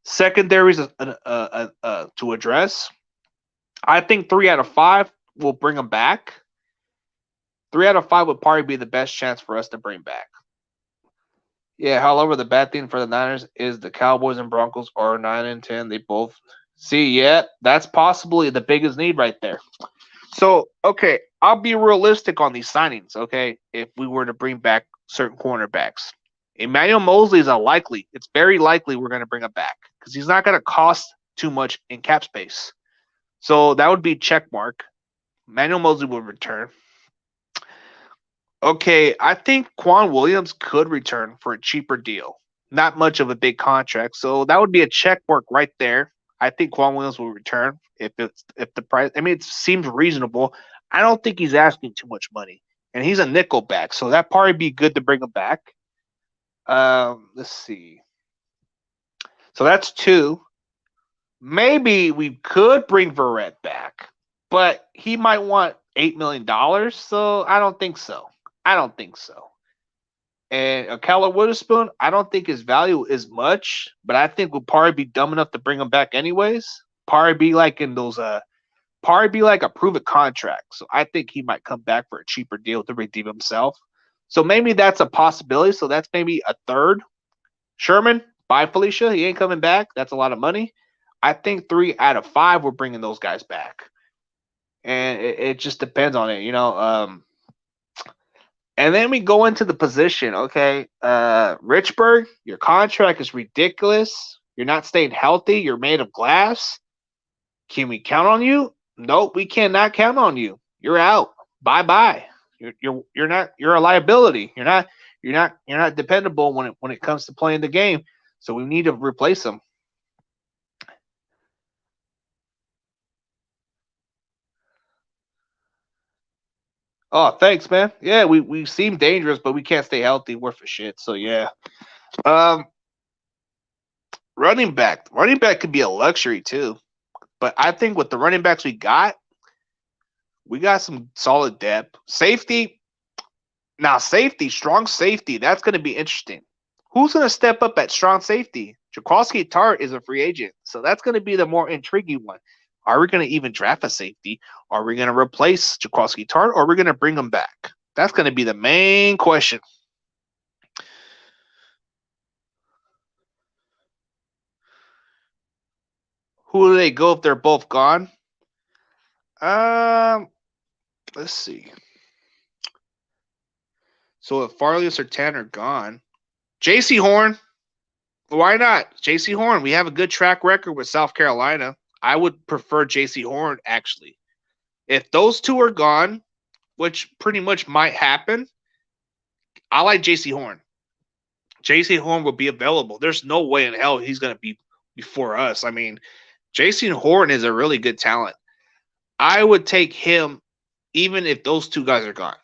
Secondaries to address. I think 3 out of 5 will bring them back. 3 out of 5 would probably be the best chance for us to bring back. Yeah, however, the bad thing for the Niners is the Cowboys and Broncos are 9 and 10. They both that's possibly the biggest need right there. So, okay, I'll be realistic on these signings, okay? If we were to bring back certain cornerbacks. Emmanuel Mosley is unlikely. It's very likely we're going to bring him back because he's not going to cost too much in cap space. So that would be check mark. Emmanuel Mosley will return. Okay, I think Quan Williams could return for a cheaper deal. Not much of a big contract, so that would be a check mark right there. I think Quan Williams will return if the price. I mean, it seems reasonable. I don't think he's asking too much money, and he's a nickel back, so that probably be good to bring him back. Let's see. So that's 2. Maybe we could bring Verrett back, but he might want $8 million, so I don't think so. And Keller Witherspoon, I don't think his value is much, but I think we'll probably be dumb enough to bring him back anyways. Probably be like in those probably be like a prove-it contract. So I think he might come back for a cheaper deal to redeem himself. So maybe that's a possibility. So that's maybe a third. Sherman, bye Felicia. He ain't coming back. That's a lot of money. I think 3 out of 5 we're bringing those guys back. And it just depends on it, And then we go into the position, okay? Richburg, your contract is ridiculous. You're not staying healthy. You're made of glass. Can we count on you? Nope, we cannot count on you. You're out. Bye-bye. You're not. You're a liability. You're not dependable when it comes to playing the game. So we need to replace him. Oh, thanks, man. Yeah, we seem dangerous, but we can't stay healthy. We're for shit. So yeah. Running back could be a luxury too. But I think with the running backs we got some solid depth. Safety. Now, strong safety, that's going to be interesting. Who's going to step up at strong safety? Jaqualski Tart is a free agent, so that's going to be the more intriguing one. Are we going to even draft a safety? Are we going to replace Jaqualski Tart, or are we going to bring him back? That's going to be the main question. Who do they go if they're both gone? Let's see. So if Farley or Surtain are gone, J.C. Horn, why not? J.C. Horn, we have a good track record with South Carolina. I would prefer J.C. Horn, actually. If those two are gone, which pretty much might happen, I like J.C. Horn. J.C. Horn will be available. There's no way in hell he's going to be before us. I mean, J.C. Horn is a really good talent. I would take him even if those two guys are gone.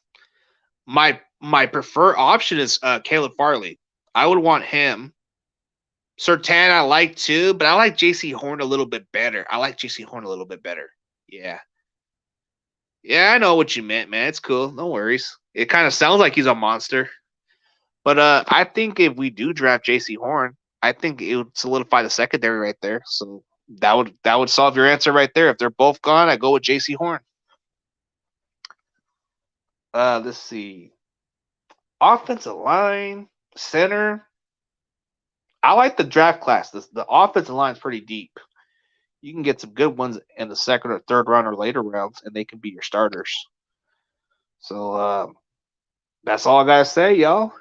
My preferred option is Caleb Farley. I would want him. Surtain I like too, but I like J.C. Horn a little bit better. Yeah. Yeah, I know what you meant, man. It's cool. No worries. It kind of sounds like he's a monster. But I think if we do draft J.C. Horn, I think it would solidify the secondary right there. So that would solve your answer right there. If they're both gone, I go with J.C. Horn. Let's see. Offensive line, center. I like the draft class. The offensive line is pretty deep. You can get some good ones in the second or third round or later rounds, and they can be your starters. So that's all I gotta say, y'all.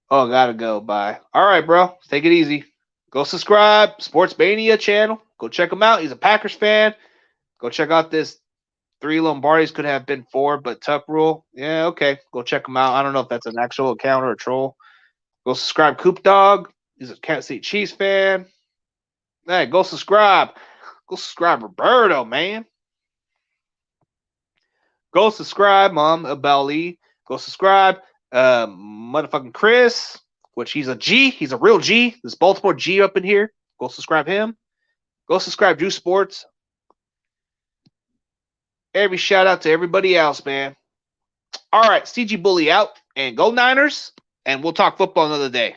Oh, gotta go. Bye. All right, bro. Take it easy. Go subscribe. Sports Mania channel. Go check him out. He's a Packers fan. Go check out this 3 Lombardis could have been 4, but Tuck rule. Yeah, okay. Go check him out. I don't know if that's an actual account or a troll. Go subscribe, Coop Dog. He's a Kansas City Chiefs fan. Hey, go subscribe. Go subscribe, Roberto, man. Go subscribe, Mom Abeli. Go subscribe, motherfucking Chris, which he's a G. He's a real G. There's Baltimore G up in here. Go subscribe him. Go subscribe Juice Sports. Every shout out to everybody else, man. All right, CG Bully out, and go Niners, and we'll talk football another day.